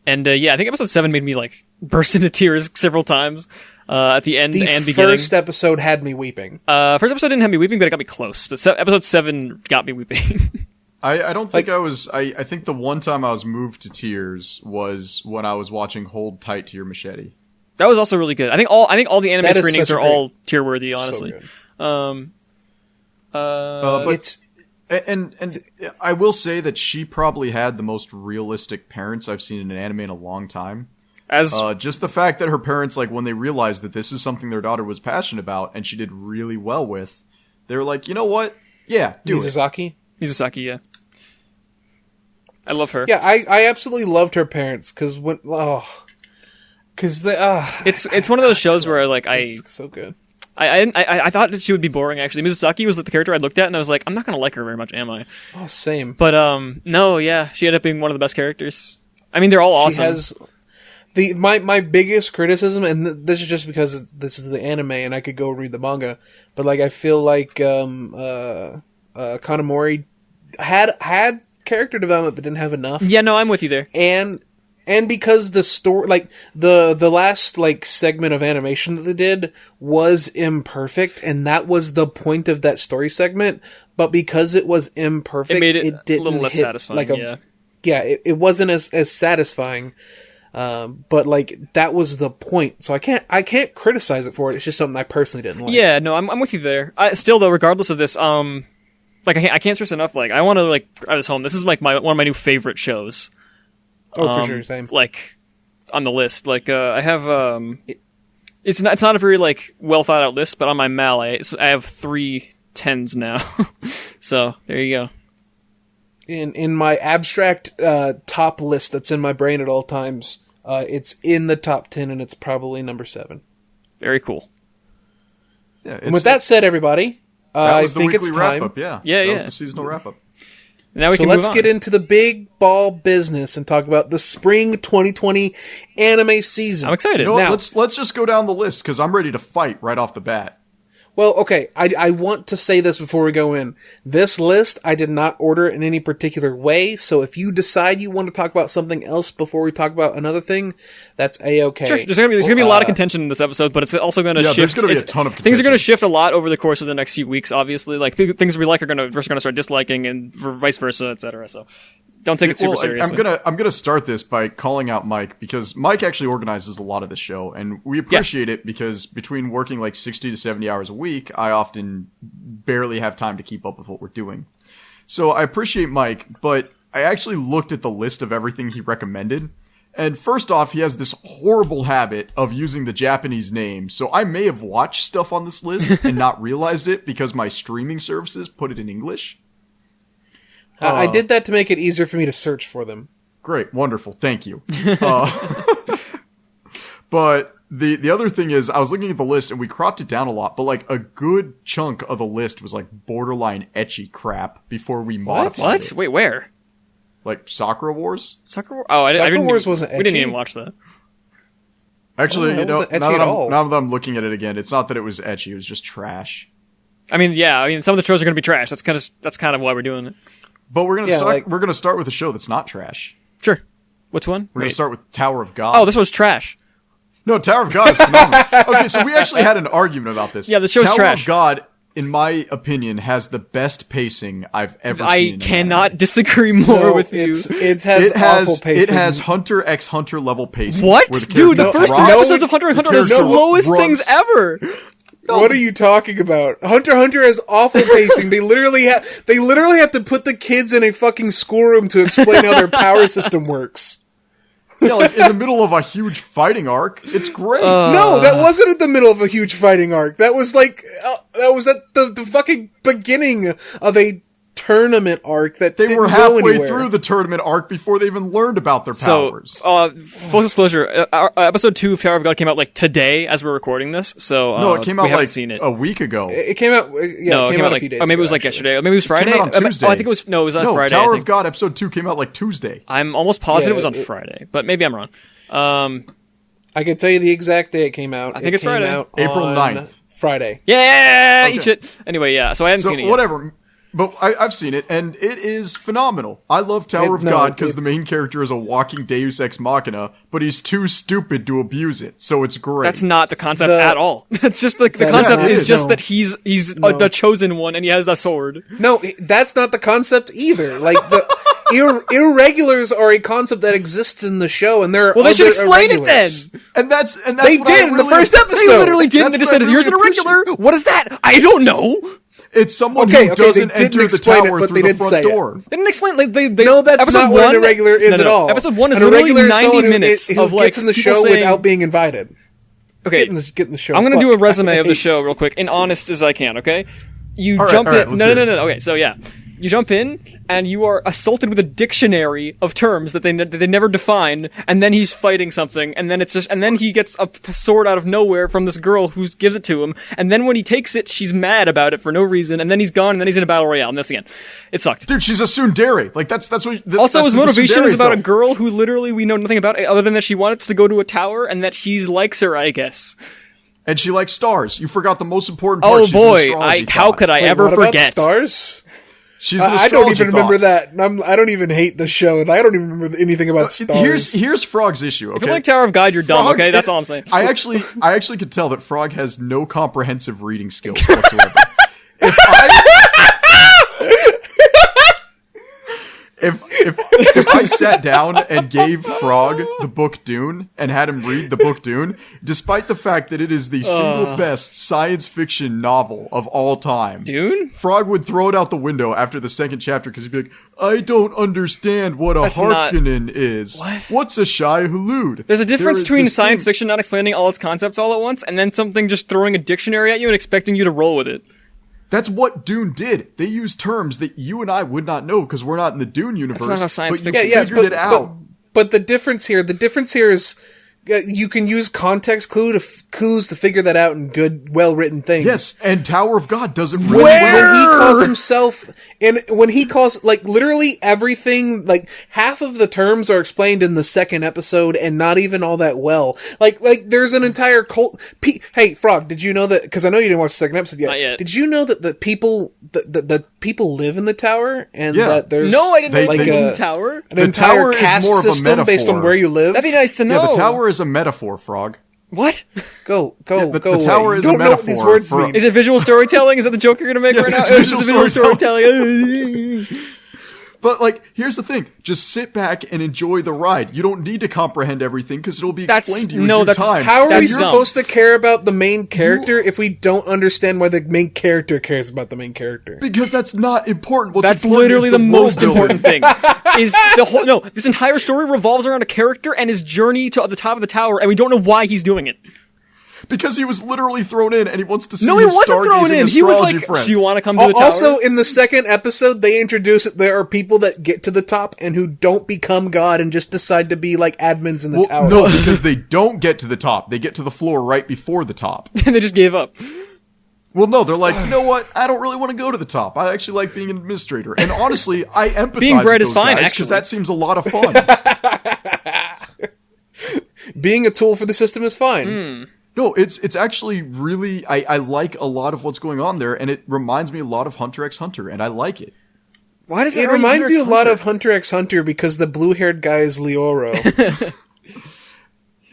think episode 7 made me like burst into tears several times at the end and beginning. The first episode had me weeping. First episode didn't have me weeping, but it got me close. But episode 7 got me weeping. I don't think I was. I think the one time I was moved to tears was when I was watching Hold Tight to Your Machete. That was also really good. I think all the anime screenings are all tear worthy, honestly. So But and I will say that she probably had the most realistic parents I've seen in an anime in a long time. As just the fact that her parents, like, when they realized that this is something their daughter was passionate about and she did really well with, they were like, you know what? Yeah, do Mizusaki? Mizusaki, yeah. I love her. Yeah, I absolutely loved her parents because it's one of those shows where like it's so good. I thought that she would be boring actually. Mizusaki was the character I looked at and I was like, I'm not gonna like her very much, am I? Oh, same. But no, yeah, she ended up being one of the best characters. I mean, they're all awesome. She has my biggest criticism, and this is just because this is the anime and I could go read the manga, but like I feel like Kanamori had character development but didn't have enough. Yeah, no, I'm with you there. And because the story, like the last like segment of animation that they did was imperfect, and that was the point of that story segment. But because it was imperfect, it made it didn't a little less satisfying. It wasn't as satisfying. But like that was the point, so I can't criticize it for it. It's just something I personally didn't like. Yeah, no, I'm with you there. Still though, regardless of this, like I can't stress enough. Like I want to like drive this home. This is like one of my new favorite shows. Oh, for sure, same. Like on the list, like I have it's not a very like well thought out list, but on my Mal I have 3 10s now. So there you go. In my abstract top list that's in my brain at all times, it's in the top 10, and it's probably number 7. Very cool. Yeah. And with that said, everybody, I think it's time. Wrap-up, yeah. That was the seasonal wrap-up. Now so let's get into the big ball business and talk about the spring 2020 anime season. I'm excited. You know what? Let's just go down the list because I'm ready to fight right off the bat. Well, okay, I want to say this before we go in. This list, I did not order it in any particular way, so if you decide you want to talk about something else before we talk about another thing, that's A-okay. Sure, there's gonna be a lot of contention in this episode, but it's also gonna shift. There's gonna be a ton of contention. Things are gonna shift a lot over the course of the next few weeks, obviously. Like, things we like we're gonna start disliking, and vice versa, etc. So, don't take it super seriously. I'm gonna start this by calling out Mike, because Mike actually organizes a lot of this show, and we appreciate it because between working like 60 to 70 hours a week, I often barely have time to keep up with what we're doing. So I appreciate Mike, but I actually looked at the list of everything he recommended, and first off, he has this horrible habit of using the Japanese name, so I may have watched stuff on this list and not realized it because my streaming services put it in English. I did that to make it easier for me to search for them. Great, wonderful, thank you. But the other thing is, I was looking at the list and we cropped it down a lot, but like a good chunk of the list was like borderline ecchi crap before we modified it. Wait, where? Like Sakura Wars? Sakura Wars? Oh, Sakura Wars wasn't ecchi. We didn't even watch that. Actually, now that I'm looking at it again, it's not that it was ecchi, it was just trash. I mean, some of the shows are going to be trash. That's kind of why we're doing it. But we're gonna start with a show that's not trash. Sure. Which one? We're gonna start with Tower of God. Oh, this was trash. No, Tower of God is phenomenal. Okay, so we actually had an argument about this. Yeah, the show's trash. Tower of God, in my opinion, has the best pacing I've ever seen. I cannot disagree more with you. It has awful pacing. It has Hunter x Hunter level pacing. What? Dude, the first 3 episodes of Hunter x Hunter are the slowest things ever. No. What are you talking about? Hunter x Hunter has awful pacing. They literally have to put the kids in a fucking schoolroom to explain how their power system works. Yeah, like in the middle of a huge fighting arc. It's great. No, that wasn't at the middle of a huge fighting arc. That was like that was at the fucking beginning of a tournament arc that They didn't were go halfway anywhere. through the tournament arc before they even learned about their powers. Full disclosure, episode 2 of Tower of God came out like today as we're recording this. So No, it came we out haven't like seen it. a week ago. It came out. Yeah, it it came out a like, few days. or maybe it was ago, like actually. yesterday. Or maybe it was Friday. came out on Tuesday. I think it was. No, it was on Friday. Tower I of think. God episode 2 came out like Tuesday. I'm almost positive Yeah, it was on Friday, but maybe I'm wrong. I can tell you the exact day it came out. I think it's came Friday. out April on 9th. Friday. Yeah, Okay. eat shit. Anyway, yeah. So I hadn't So seen it yet. whatever. But I've seen it, and it is phenomenal. I love Tower of God because the main character is a walking Deus Ex Machina, but he's too stupid to abuse it, so it's great. That's not the concept at all. That's just like the That concept is is not- just no. that he's the chosen one and he has the sword. No, that's not the concept either. Like the irregulars are a concept that exists in the show, and there are Well, they should other explain it irregulars. then. and that's They what I did in the really- first episode. They literally did. That's They just what I said, "Here's an really irregular." What is that? I don't know. It's someone Okay, who okay, doesn't they didn't enter the explain it, tower but through they the did say front it. door. They didn't explain. Like they No, that's episode not what an one- irregular is no, at all. Episode 1 is an literally irregular is 90 someone who- minutes who of like gets in the people show saying, without being invited. Okay, Get in the show. I'm gonna do a Fuck. resume of the I hate- show real quick, and honest as I can. Okay, you All right, jump all right, in. let's No, hear no, it. no, no. Okay, so yeah, you jump in, and you are assaulted with a dictionary of terms that they never define, and then he's fighting something, and then and then he gets a sword out of nowhere from this girl who gives it to him, and then when he takes it, she's mad about it for no reason, and then he's gone, and then he's in a battle royale, and that's the end. It sucked. Dude, she's a tsundere. Like that's what. Also, that's his what motivation tsundere is about though. a girl who literally we know nothing about, other than that she wants to go to a tower and that he likes her, I guess. And she likes stars. You forgot the most important part. Oh She's an boy, astrology how thought. could I Wait, ever what about forget? stars? She's an I don't astrology even remember thought. that. I don't even hate the show, and I don't even remember anything about stars. Here's Frog's issue. Okay? If you like Tower of God, you're dumb, Frog- okay? That's all I'm saying. I actually could tell that Frog has no comprehensive reading skills whatsoever. If I sat down and gave Frog the book Dune and had him read the book Dune, despite the fact that it is the single best science fiction novel of all time, Dune? Frog would throw it out the window after the second chapter because he'd be like, "I don't understand what a That's not- Harkonnen is. What? What's a Shai Hulud?" There's a difference There is between this science thing- fiction not explaining all its concepts all at once, and then something just throwing a dictionary at you and expecting you to roll with it. That's what Dune did. They used terms that you and I would not know because we're not in the Dune universe. not how science but you fiction- yeah, figured it out. But the difference here is you can use context clues to figure that out in good, well-written things. Yes, and Tower of God does it really When well. he calls himself, and when he calls, like, literally everything, like, half of the terms are explained in the second episode, and not even all that well. Like, there's an entire cult. Hey, Frog, did you know that? Because I know you didn't watch the second episode yet. Not yet. Did you know that the people live in the tower, and Yeah. that there's No, I didn't know like like a a tower. an The entire tower is caste more of a system based on metaphor. where you live? That'd be nice to know. Yeah, the tower is a metaphor, Frog. What? Go the away. tower You is a don't know what these metaphor words for- mean. Is it visual storytelling? Is that the joke you're gonna make Yes, right it's now? visual Visual storytelling. storytelling. But, like, here's the thing. Just sit back and enjoy the ride. You don't need to comprehend everything because it'll be explained to you in due time. How are we That's dumb. supposed to care about the main character if we don't understand why the main character cares about the main character? Because that's not important. What's That's important literally is the world most building. important thing. Is the whole no? This entire story revolves around a character and his journey to the top of the tower, and we don't know why he's doing it. Because he was literally thrown in and he wants to see No, he his wasn't thrown stargazing in. He was astrology like, friend. "Do you want to come to the tower?" Also, in the second episode, they introduce there are people that get to the top and who don't become God and just decide to be like admins in the Well, tower. no, because they don't get to the top. They get to the floor right before the top. and they just gave up. Well, no, they're like, you know what? I don't really want to go to the top. I actually like being an administrator. And honestly, I empathize Being bred with is those fine, guys, actually. because that seems a lot of fun. Being a tool for the system is fine. No, it's actually really, I like a lot of what's going on there, and it reminds me a lot of Hunter x Hunter, and I like it. Why does It reminds you a lot of Hunter x Hunter because the blue-haired guy is Leoro.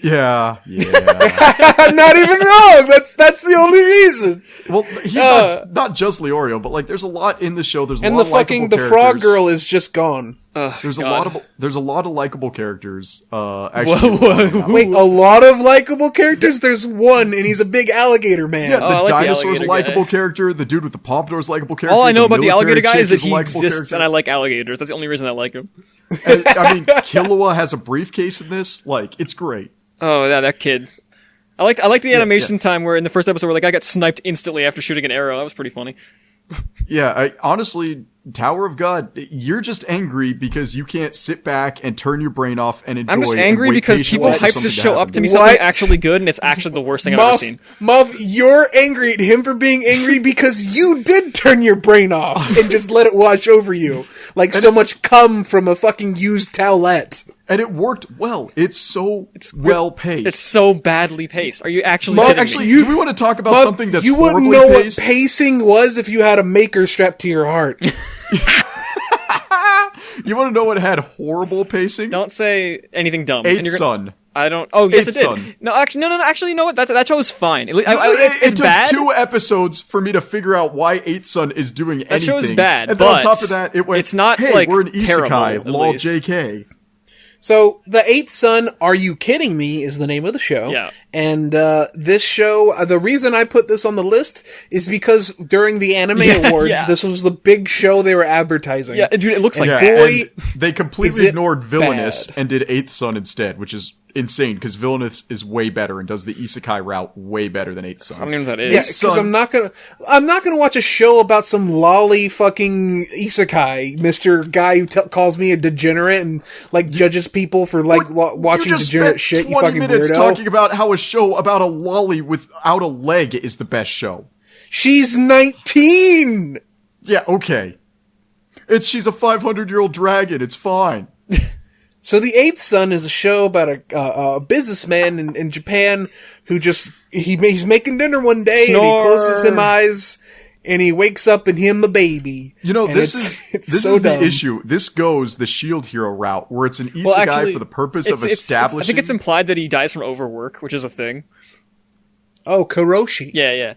Yeah. Not even wrong. That's the only reason. Well, he's not just Leorio, but like there's a lot in the show. There's a And lot the of likable fucking the characters. frog girl is just gone. There's God. a lot of likable characters. Actually, Wait, a lot of likable characters? There's one, and he's a big alligator man. yeah, the I like the dinosaur's a alligator likable guy. character. The dude with the pompadour's a likable character. All I know the about the alligator military guy is chick that a he likable exists, character. and I like alligators. That's the only reason I like him. And, I mean, Killua has a briefcase in this. Like, it's great. Oh, yeah, that kid. I like the animation time where in the first episode where the guy got sniped instantly after shooting an arrow. That was pretty funny. Yeah, honestly, Tower of God, you're just angry because you can't sit back and turn your brain off and enjoy. I'm just angry because people hype this show up to be something actually good, and it's actually the worst thing I've ever seen. Muff, you're angry at him for being angry because you did turn your brain off and just let it wash over you. Like so much cum from a fucking used towelette. And it worked well. It's well paced. It's so badly paced. Are you actually Muff, kidding Actually, me? do we want to talk about something that's you horribly wouldn't know paced? what pacing was if you had a maker strapped to your heart. You want to know what had horrible pacing? Don't say anything dumb. Eighth Son. I don't. Oh, yes, Eighth it did. Son. No, actually, no. Actually, you know what? That show was fine. It's It took bad. 2 episodes for me to figure out why Eighth Son is doing anything. That show is bad, and then on but top of that, it went, it's not, hey, like, we're an terrible, isekai, at lol least. JK. So, The Eighth Son, Are You Kidding Me, is the name of the show. Yeah. And this show, the reason I put this on the list is because during the Anime Awards, this was the big show they were advertising. Yeah, dude, it looks like And bad. boy, and they is completely it ignored Villainous bad. and did Eighth Son instead, which is insane because Villainous is way better and does the isekai route way better than Eighth Son. I don't even know what that is. Yeah, because Son. I'm not gonna watch a show about some lolly fucking isekai, Mr. Guy who calls me a degenerate and like judges people for like watching you just degenerate spent shit. 20 You fucking minutes weirdo. talking about how a show about a lolly without a leg is the best show. She's 19. Yeah, okay. She's a 500-year-old dragon. It's fine. So The Eighth Son is a show about a businessman in Japan who just he's making dinner one day and he closes his eyes and he wakes up and him a baby. You know, And this so is the dumb. issue. This goes the Shield Hero route, where it's an isekai for the purpose of establishing. I think it's implied that he dies from overwork, which is a thing. Oh, Kuroshi. Yeah.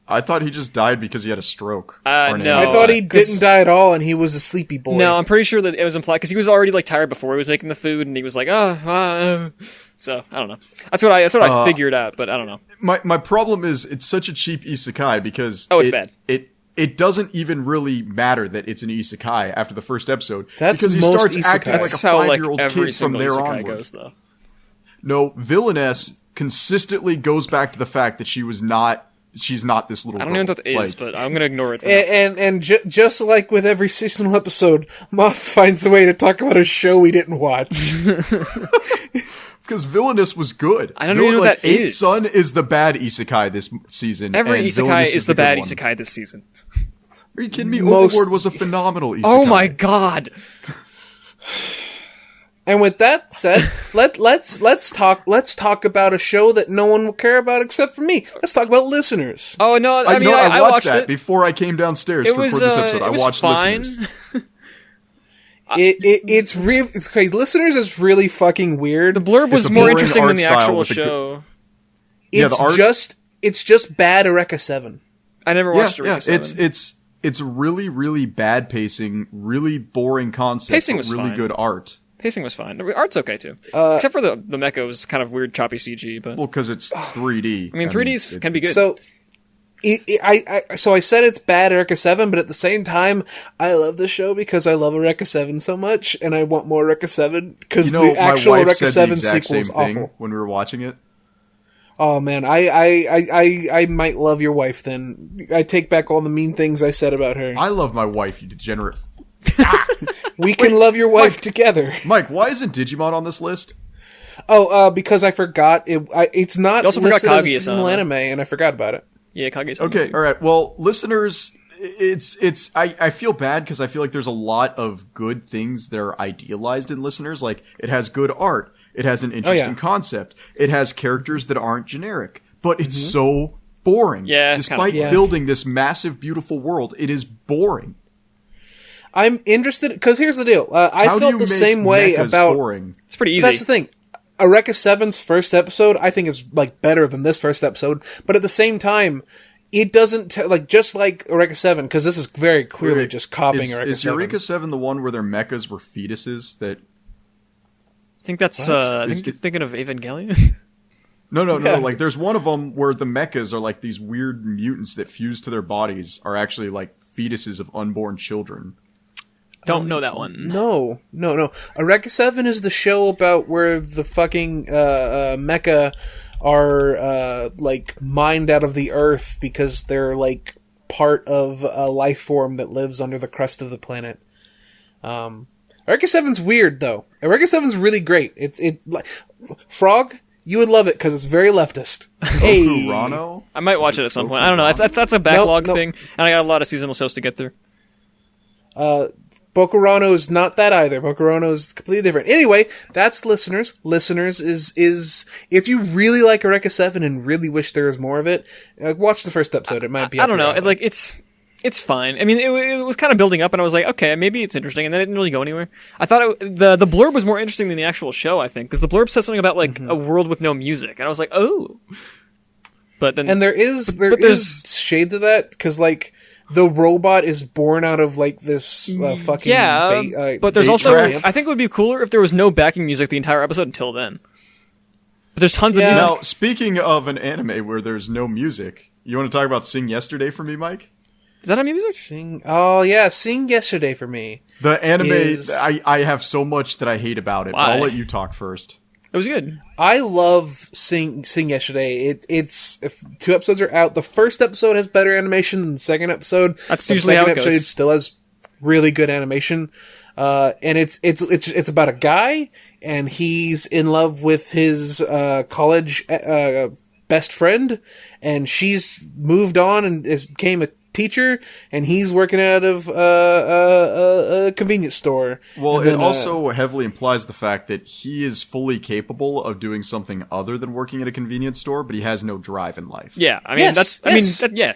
I thought he just died because he had a stroke. No. I thought he didn't die at all and he was a sleepy boy. No, I'm pretty sure that it was implied because he was already like tired before he was making the food, and he was like, So I don't know. That's what I figured out, but I don't know. My problem is it's such a cheap isekai because it's bad. It doesn't even really matter that it's an isekai after the first episode. That's because he most starts isekais. acting like a That's how like 5-year-old every kid from single there isekai onward. goes, though. No, Villainess consistently goes back to the fact that she's not this little girl. I don't even know what that is, but I'm gonna ignore it. For now. And just like with every seasonal episode, Moth finds a way to talk about a show we didn't watch. Because Villainous was good. I don't even know what that Eighth is. Son is the bad isekai this season. Every and isekai Villainous is the bad good one. isekai this season. Are you kidding me? Most- Overlord was a phenomenal isekai. Oh my god! And with that said, let's talk about a show that no one will care about except for me. Let's talk about Listeners. Oh no! I watched that it. before I came downstairs It to was record this episode. it was I watched fine. Listeners. It's really okay. Listeners is really fucking weird. The blurb was a more boring interesting than art the style actual with a good- show. Yeah, It's the art- just bad Eureka 7. I never watched Eureka 7. It's really, really bad pacing, really boring concept, Pacing but was really fine. good art. Pacing was fine. The art's okay too, except for the mecha was kind of weird, choppy CG. But Well, because it's 3D. I mean, 3Ds can be good. So I said it's bad Eureka 7, but at the same time, I love the show because I love Eureka 7 so much, and I want more Eureka 7 because You know, the actual my wife Eureka said 7 the exact sequel same is thing awful. when we were watching it. Oh man, I might love your wife then. I take back all the mean things I said about her. I love my wife, you degenerate. We can love your wife together. Mike, why isn't Digimon on this list? Oh, because I forgot it's not You also forgot listed as a Kaguya-sama. seasonal anime, and I forgot about it. yeah, Kage. Okay, all right. Well, listeners, I feel bad because I feel like there's a lot of good things that are idealized in Listeners. Like, it has good art. It has an interesting concept. It has characters that aren't generic. But it's so boring. Yeah, it's Despite kinda- building this massive, beautiful world, it is boring. I'm interested because here's the deal. I How do felt you the make same way mechas about. boring? It's pretty easy. That's the thing. Eureka 7's first episode, I think, is like better than this first episode. But at the same time, it doesn't just like Eureka 7 because this is very clearly Wait, just copying Eureka Is 7. Eureka 7 the one where their mechas were fetuses that... I think that's. What? I think you're thinking of Evangelion. No, Yeah. like there's one of them where the mechas are like these weird mutants that fuse to their bodies are actually like fetuses of unborn children. Don't know that one. No. Eureka 7 is the show about where the fucking mecha are like mined out of the earth because they're like part of a life form that lives under the crust of the planet. Eureka 7's weird though. Eureka 7's really great. Frog, you would love it because it's very leftist. Hey, Kurano? I might watch it at some point. I don't know. That's a backlog thing, and I got a lot of seasonal shows to get through. Bokurano's not that either. Bokurano's completely different. Anyway, that's Listeners. Listeners is if you really like Eureka 7 and really wish there was more of it, watch the first episode. It might be. I don't know. It's fine. I mean, it was kind of building up, and I was like, okay, maybe it's interesting, and then it didn't really go anywhere. I thought the blurb was more interesting than the actual show. I think because the blurb said something about like a world with no music, and I was like, oh. But then, and there is shades of that because like. The robot is born out of like this fucking but there's also I think it would be cooler if there was no backing music the entire episode until then. But there's tons of music. Now, speaking of an anime where there's no music, you want to talk about Sing Yesterday for me, Mike? Is that a music? Sing Yesterday for me. The anime, I have so much that I hate about it. Why? But I'll let you talk first. It was good. I love Sing Yesterday. It's if 2 episodes are out. The first episode has better animation than the second episode. That's usually how it goes. The second episode still has really good animation. And it's about a guy, and he's in love with his college best friend, and she's moved on and became a teacher, and he's working out of a convenience store. Well, it also heavily implies the fact that he is fully capable of doing something other than working at a convenience store, but he has no drive in life. Yeah, I mean yeah.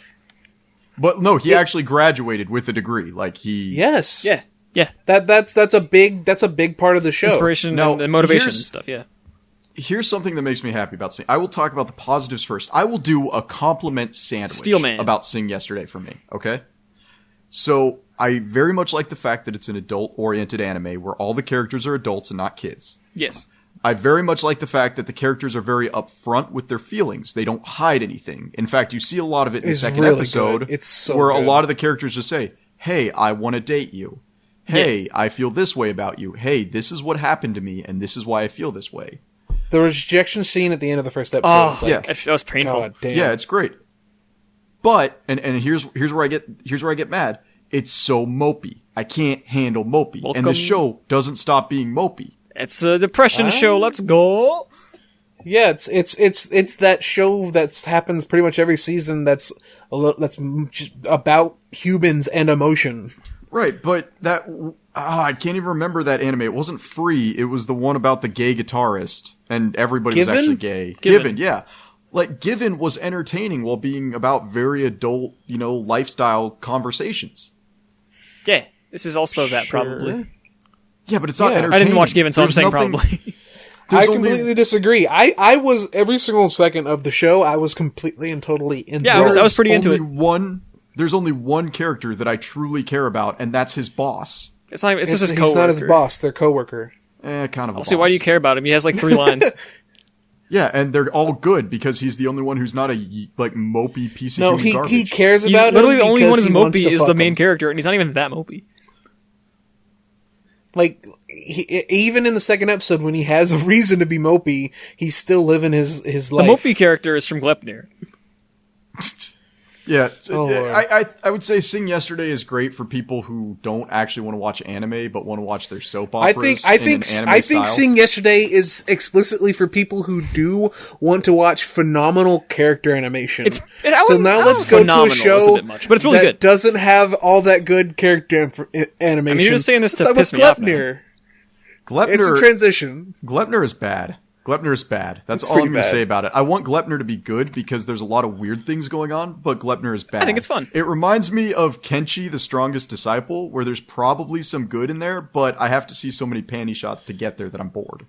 But no, he actually graduated with a degree. Like he. Yes. Yeah. That's a big part of the show. Inspiration and motivation and stuff. Yeah. Here's something that makes me happy about Sing. I will talk about the positives first. I will do a compliment sandwich Steelman. about Sing Yesterday for me, okay? So, I very much like the fact that it's an adult-oriented anime where all the characters are adults and not kids. Yes. I very much like the fact that the characters are very upfront with their feelings. They don't hide anything. In fact, you see a lot of it in the second episode It's so where good. a lot of the characters just say, hey, I want to date you. Hey, I feel this way about you. Hey, this is what happened to me, and this is why I feel this way. The rejection scene at the end of the first episode. Oh, was like, that was painful. God damn. Yeah, it's great. But and here's where I get mad. It's so mopey. I can't handle mopey. Welcome. And the show doesn't stop being mopey. It's a depression show. Let's go. Yeah, it's that show that happens pretty much every season. That's just about humans and emotion. Right, but I can't even remember that anime. It wasn't Free. It was the one about the gay guitarist, and everybody Given? was actually gay. Given, yeah. Like, Given was entertaining while being about very adult, lifestyle conversations. Yeah, this is also that probably. Yeah, but it's not entertaining. I didn't watch Given, so There's I'm saying nothing- probably. I completely disagree. I was every single second of the show. I was completely and totally into. Yeah, I was pretty into it. There's only one character that I truly care about, and that's his boss. It's just his coworker. He's not his boss. Their coworker. Kind of. I'll see. Why do you care about him? He has like 3 lines. Yeah, and they're all good because he's the only one who's not a mopey piece of human garbage. He cares He's about literally him. the only one who's mopey is the main him. character, and he's not even that mopey. Like even in the second episode, when he has a reason to be mopey, he's still living his life. The mopey character is from Glepnir. Yeah, Lord. I would say Sing Yesterday is great for people who don't actually want to watch anime but want to watch their soap operas. I think Sing Yesterday is explicitly for people who do want to watch phenomenal character animation. So now let's go to a show much, but it's really good. Doesn't have all that good character animation. I mean, you're just saying this to Let's piss talk me off. Glepnir. Glepnir, It's a transition. Glepnir is bad. Glepnir is bad. That's It's all I'm pretty going to bad. say about it. I want Glepnir to be good because there's a lot of weird things going on, but Glepnir is bad. I think it's fun. It reminds me of Kenshi, the Strongest Disciple, where there's probably some good in there, but I have to see so many panty shots to get there that I'm bored.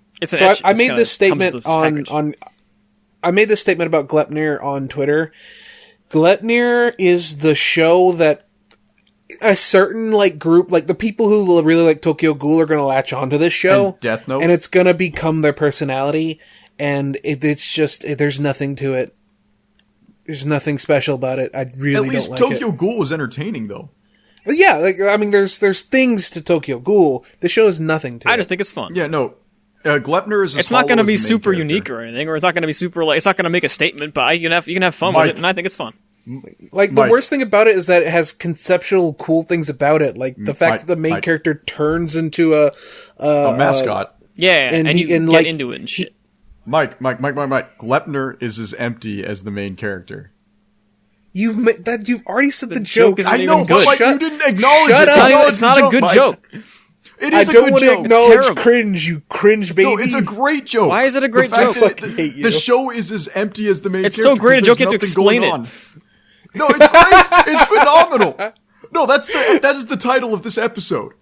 I made this statement I made this statement about Glepnir on Twitter. Glepnir is the show that a certain group, the people who really like Tokyo Ghoul, are going to latch onto this show. And Death Note. And it's going to become their personality. And it's just, there's nothing to it. There's nothing special about it. I really At least don't like Tokyo it. Ghoul was entertaining, though. Yeah, there's things to Tokyo Ghoul. The show is nothing to it. I just think it's fun. Yeah, no. Glepnir is. It's not going to be super unique or anything, or it's not going to be super. It's not going to make a statement, but you can have fun with it, and I think it's fun. Like, the Mike. worst thing about it is that it has conceptual cool things about it. Like, the fact Mike, that the main Mike. character turns into a mascot. Yeah, and and he- you and, get like, into it and shit. Mike. Glepner is as empty as the main character. You've already said the joke joke. isn't I know, even but good. like, Shut- you didn't acknowledge shut it. up. Acknowledge It's not the a good Mike. joke. It I is a don't good want to joke. acknowledge terrible. cringe, you cringe baby. No, it's a great joke. Why is it a great The fact joke? that I hate you. The show is as empty as the main It's character. so great a 'cause joke you have to there's nothing explain going on. No, it's great. It's phenomenal. No, that is the title of this episode.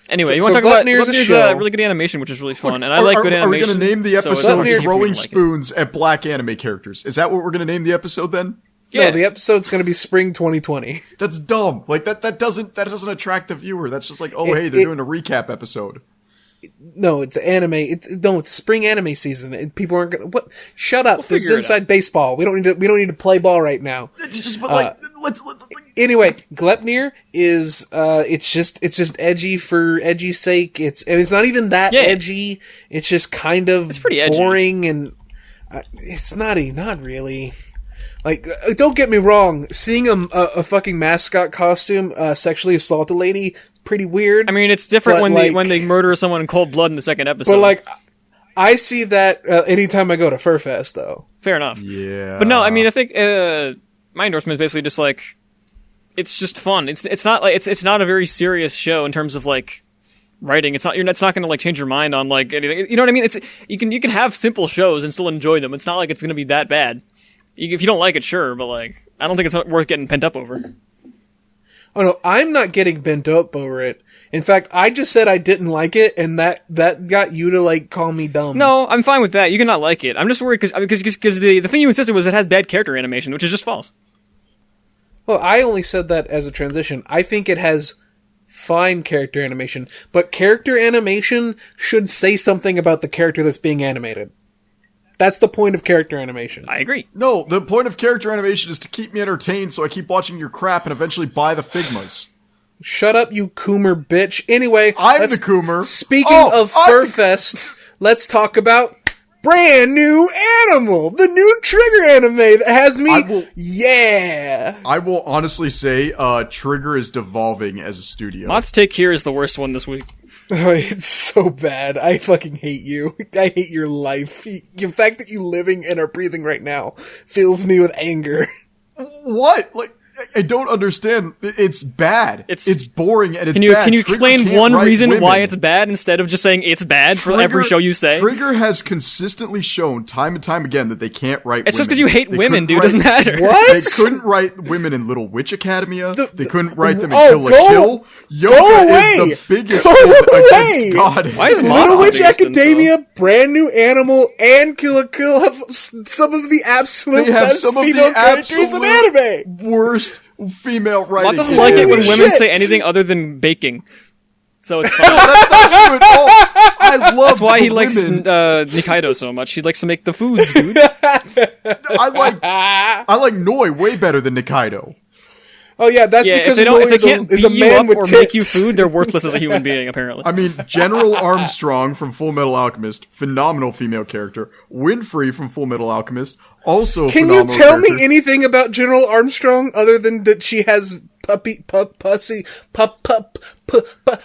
Anyway, So- you want so to talk about Gluttony is a Gluttony's show. really good animation, which is really fun, Look, and I like good Are we animation. going to name the so it's episode much easier for me to Throwing like it. Spoons at Black Anime Characters? Is that what we're going to name the episode then? Yeah. No, the episode's going to be spring 2020. That's dumb. Like that doesn't attract the viewer. That's just like, oh, hey, they're doing a recap episode. No, it's anime. It's spring anime season. And people aren't going to... What? Shut up. This is figure it inside baseball. We don't need to play ball right now. It's just, but like, let's Anyway, Glepnir is it's just edgy for edgy's sake. It's not even that Yeah. edgy. It's just kind of pretty edgy. boring, and it's not really. Like, don't get me wrong, seeing a fucking mascot costume sexually assault a lady, pretty weird. I mean, it's different But, when they murder someone in cold blood in the second episode. but like, I see that anytime I go to Furfest, though. fair enough. Yeah. But no, I mean, I think my endorsement is basically just like it's just fun. It's not like it's not a very serious show in terms of like writing. It's not going to like change your mind on like anything. You know what I mean? It's you can have simple shows and still enjoy them. It's not like it's going to be that bad. If you don't like it, sure, but like I don't think it's worth getting pent up over. Oh no, I'm not getting bent up over it. In fact, I just said I didn't like it, and that got you to like call me dumb. No, I'm fine with that. You can not like it. I'm just worried because the thing you insisted was it has bad character animation, which is just false. Well, I only said that as a transition. I think it has fine character animation, but character animation should say something about the character that's being animated. That's the point of character animation. I agree. No, the point of character animation is to keep me entertained so I keep watching your crap and eventually buy the Figmas. Shut up, you Coomer bitch. Anyway, I'm the Coomer. Speaking of I'm Furfest, let's talk about brand new animal, the new Trigger anime that has me. Yeah. I will honestly say, Trigger is devolving as a studio. Moth's take here is the worst one this week. Oh, it's so bad. I fucking hate you. I hate your life. The fact that you living and are breathing right now fills me with anger. What? Like, I don't understand. It's bad. It's boring and it's bad. Can you Trigger explain can't one write reason women. why it's bad instead of just saying it's bad for every show you say? Trigger has consistently shown time and time again that they can't write It's women. just because you hate They women, couldn't dude. write- Doesn't matter. What? They couldn't write women in Little Witch Academia. They couldn't write them in Oh, Kill la Kill. Yoga away! is the biggest Go sin away! against God. Why is Moth Little the Witch biggest Academia, brand new animal, and Kill la Kill have some of the absolute They have best some of female the characters in absolute anime. worst female writing. Moth doesn't in like it anime. when women shit. say anything other than baking. So it's fine. That's not true at all. I love That's why the he likes women. Nikaido so much. He likes to make the foods, dude. I like Noi way better than Nikaido. Oh yeah, that's Yeah, because if Noi they can't is a beat you man up with or tits. make you food, they're worthless as a human being, apparently. I mean, General Armstrong from Full Metal Alchemist, phenomenal female character. Winfrey from Full Metal Alchemist, also Can you phenomenal tell character. me anything about General Armstrong other than that she has pussy.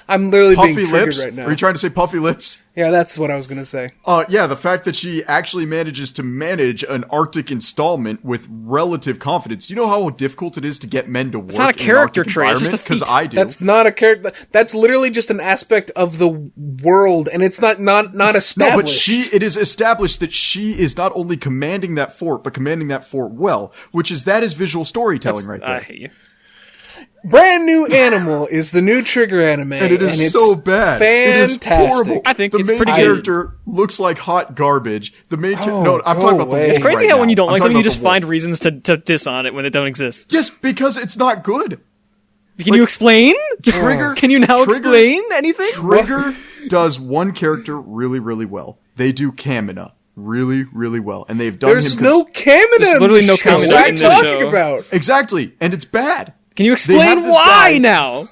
I'm literally being Puffy triggered lips? right now. Are you trying to say puffy lips? Yeah, that's what I was gonna say. Yeah, the fact that she actually manages to manage an Arctic installment with relative confidence. Do you know how difficult it is to get men to work not a character in an trait, it's just a Because feat. I do. That's not a character. That's literally just an aspect of the world, and it's not established. No, but it is established that she is not only commanding that fort, but commanding that fort well, that is visual storytelling right there. I hate you. Brand new animal is the new Trigger anime, And it is it's so bad. Fantastic. It is horrible. I think the it's main pretty good. character looks like hot garbage. The main no, I'm go talking about the away. wolf It's It's crazy right how now. when you don't I'm like talking something, you about just the wolf. find reasons to diss on it when it don't exist. Yes, because it's not good. Can you explain? Trigger. Can you now explain anything? Trigger does one character really, really well. They do Kamina really, really well, and they've done There's him. no Kamina. There's literally no Kamina. Kamina What are in you this talking show. about? Exactly, and it's bad. Can you They have explain this why guy- now?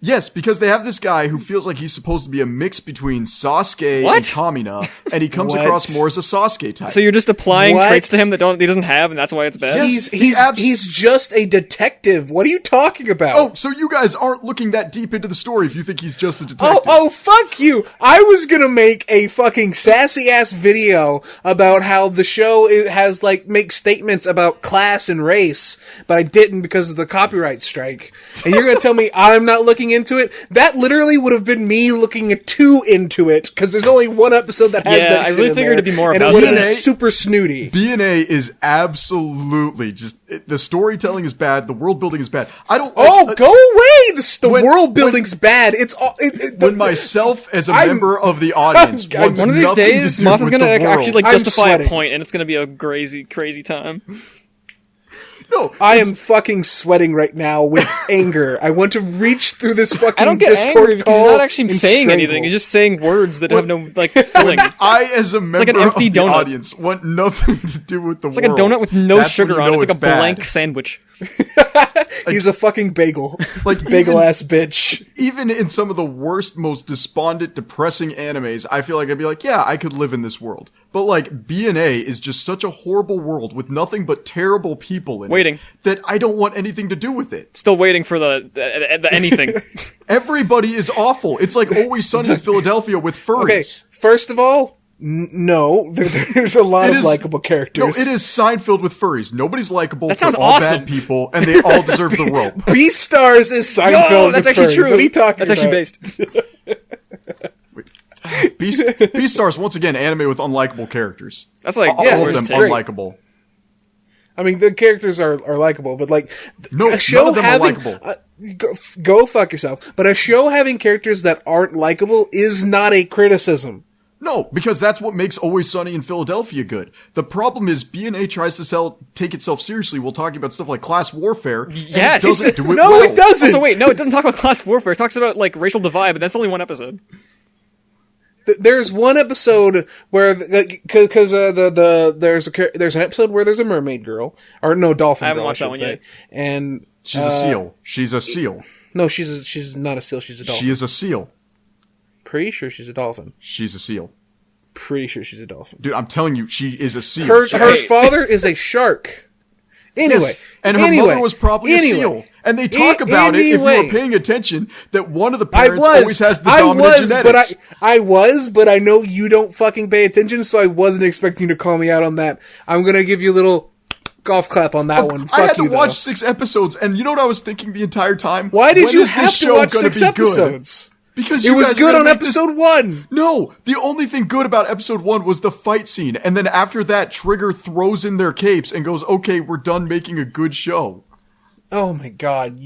Yes, because they have this guy who feels like he's supposed to be a mix between Sasuke What? and Kamina, and he comes What? across more as a Sasuke type. So you're just applying What? traits to him that he doesn't have, and that's why it's bad? Yes. He's just a detective. What are you talking about? Oh, so you guys aren't looking that deep into the story if you think he's just a detective. Oh, fuck you! I was gonna make a fucking sassy ass video about how the show has makes statements about class and race, but I didn't because of the copyright strike. And you're gonna tell me I'm not looking into it? That literally would have been me looking too into it because there's only one episode that has that. I really figured it'd be more and about it would have that. been super snooty. B&A is absolutely just the storytelling is bad, the world building is bad. I don't. Oh, go away! The when- world building's bad. It's all. When myself as a member of the audience wants One of these nothing days, to do Moth is with gonna the world. actually I'm justify sweating. a point, and it's gonna be a crazy, crazy time. No, I am fucking sweating right now with anger. I want to reach through this fucking I don't get Discord angry because call he's not actually and saying strangle. anything. He's just saying words that have no feeling. I, as a member like an empty of the donut. audience, want nothing to do with the It's like a world. donut with no That's sugar when you on it. know It's like a bad. blank sandwich. He's a fucking bagel. Like, bagel even- ass bitch. Even in some of the worst, most despondent, depressing animes, I feel like I'd be like, yeah, I could live in this world. But like, B&A is just such a horrible world with nothing but terrible people in Waiting. it that I don't want anything to do with it. Still waiting for the anything. Everybody is awful. It's like Always Sunny in Philadelphia with furries. Okay, first of all, no. There's a lot It of is- likable characters. No, it is Seinfeld with furries. Nobody's likable. That sounds They're all awesome. bad people, and they all deserve the rope. Beastars is Seinfeld. No, that's with actually furries. true. What are you talking That's about? actually based. Beastars, once again, anime with unlikable characters. That's like All Yeah, of worst them it's take. great. unlikable. I mean, the characters are likable, but like No, a show none of them are having likable. go fuck yourself. But a show having characters that aren't likable is not a criticism. No, because that's what makes Always Sunny in Philadelphia good. The problem is B&A tries to take itself seriously while talking about stuff like class warfare. and Yes. it doesn't do it No, well. it doesn't. Also, wait, no, it doesn't talk about class warfare. It talks about like racial divide, but that's only one episode. There's one episode where because there's an episode where there's a mermaid girl or no dolphin I haven't girl, watched I that should one say. yet. And She's a seal. She's a seal. no, she's not a seal. She's a dolphin. She is a seal. Pretty sure she's a dolphin. She's a seal. Pretty sure she's a dolphin. Dude, I'm telling you, she is a seal. Her Hey. father is a shark. Anyway, Yes, and her mother was probably a seal. And they talk about it, if you anyway. were paying attention, that one of the I parents was, always has the dominant genetics. but I know you don't fucking pay attention, so I wasn't expecting you to call me out on that. I'm gonna give you a little golf clap on that one. Fuck I had to you, watch though. 6 episodes, and you know what I was thinking the entire time? Why did When you is have this to show watch gonna 6 be good? episodes? Because It you was guys are good gonna on make this- episode 1. No, the only thing good about episode 1 was the fight scene, and then after that, Trigger throws in their capes and goes, "Okay, we're done making a good show." Oh my god,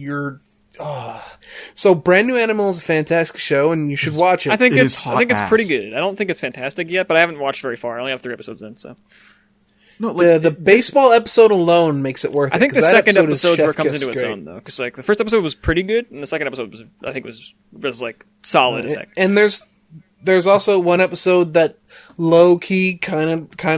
So Brand New Animal is a fantastic show, and you should watch it. I think It it's is I think it's hot pretty ass. good. I don't think it's fantastic yet, but I haven't watched very far. I only have 3 episodes in, so No, like the baseball episode alone makes it worth it. I think the 'cause that second is episode is where it comes chef into its kiss own though, because like the first episode was pretty good, and the second episode was I think was like solid as great. heck. And there's also one episode that low key kind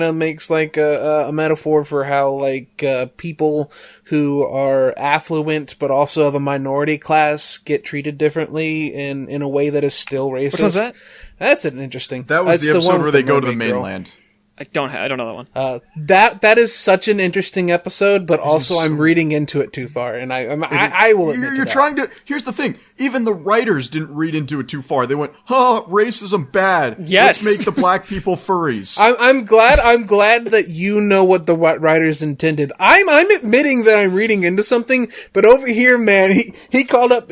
of makes like a metaphor for how like people who are affluent but also of a minority class get treated differently in a way that is still racist. Which one's that? That's an interesting. that was that's the one episode with where they go to the mermaid girl. mainland. I don't know that one. That is such an interesting episode, but also I'm reading into it too far, and I will admit to You're that. trying to. Here's the thing. Even the writers didn't read into it too far. They went, racism bad. Yes. Let's make the black people furries." I'm glad that you know what the writers intended. I'm admitting that I'm reading into something, but over here, man, he called up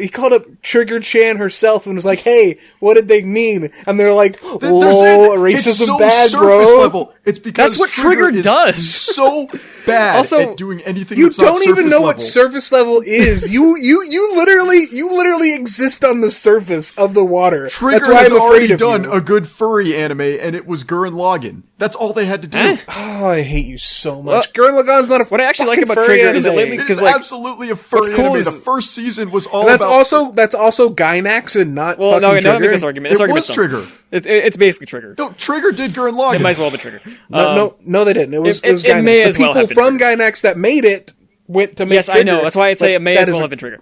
Trigger Chan herself and was like, "Hey, what did they mean?" And they're like, "Lol, racism it's so bad, surface bro." level. It's because That's what Trigger is does. so bad Also, at doing anything. You that's not don't even surface know level. what surface level is. You literally exist on the surface of the water. Trigger That's why has I'm afraid already of done you. a good furry anime, and it was Gurren Lagann. That's all they had to do. Oh, I hate you so much. Gurren Lagann's not a What I actually like fucking about furry Trigger is that anime. lately- It is because, like, absolutely a furry what's cool anime. is- The first season was all That's about. also Gainax and not Well, fucking no, Trigger. I make this argument. This It argument's was dumb. Trigger. It's basically Trigger. No, Trigger did Gurren Lagann. It might as well be Trigger. No, they didn't. It was it Gainax. may The as well people have been from Gainax that made it went to make Yes, Trigger. I know. That's why I'd say but it may that as well isn't- have been Trigger.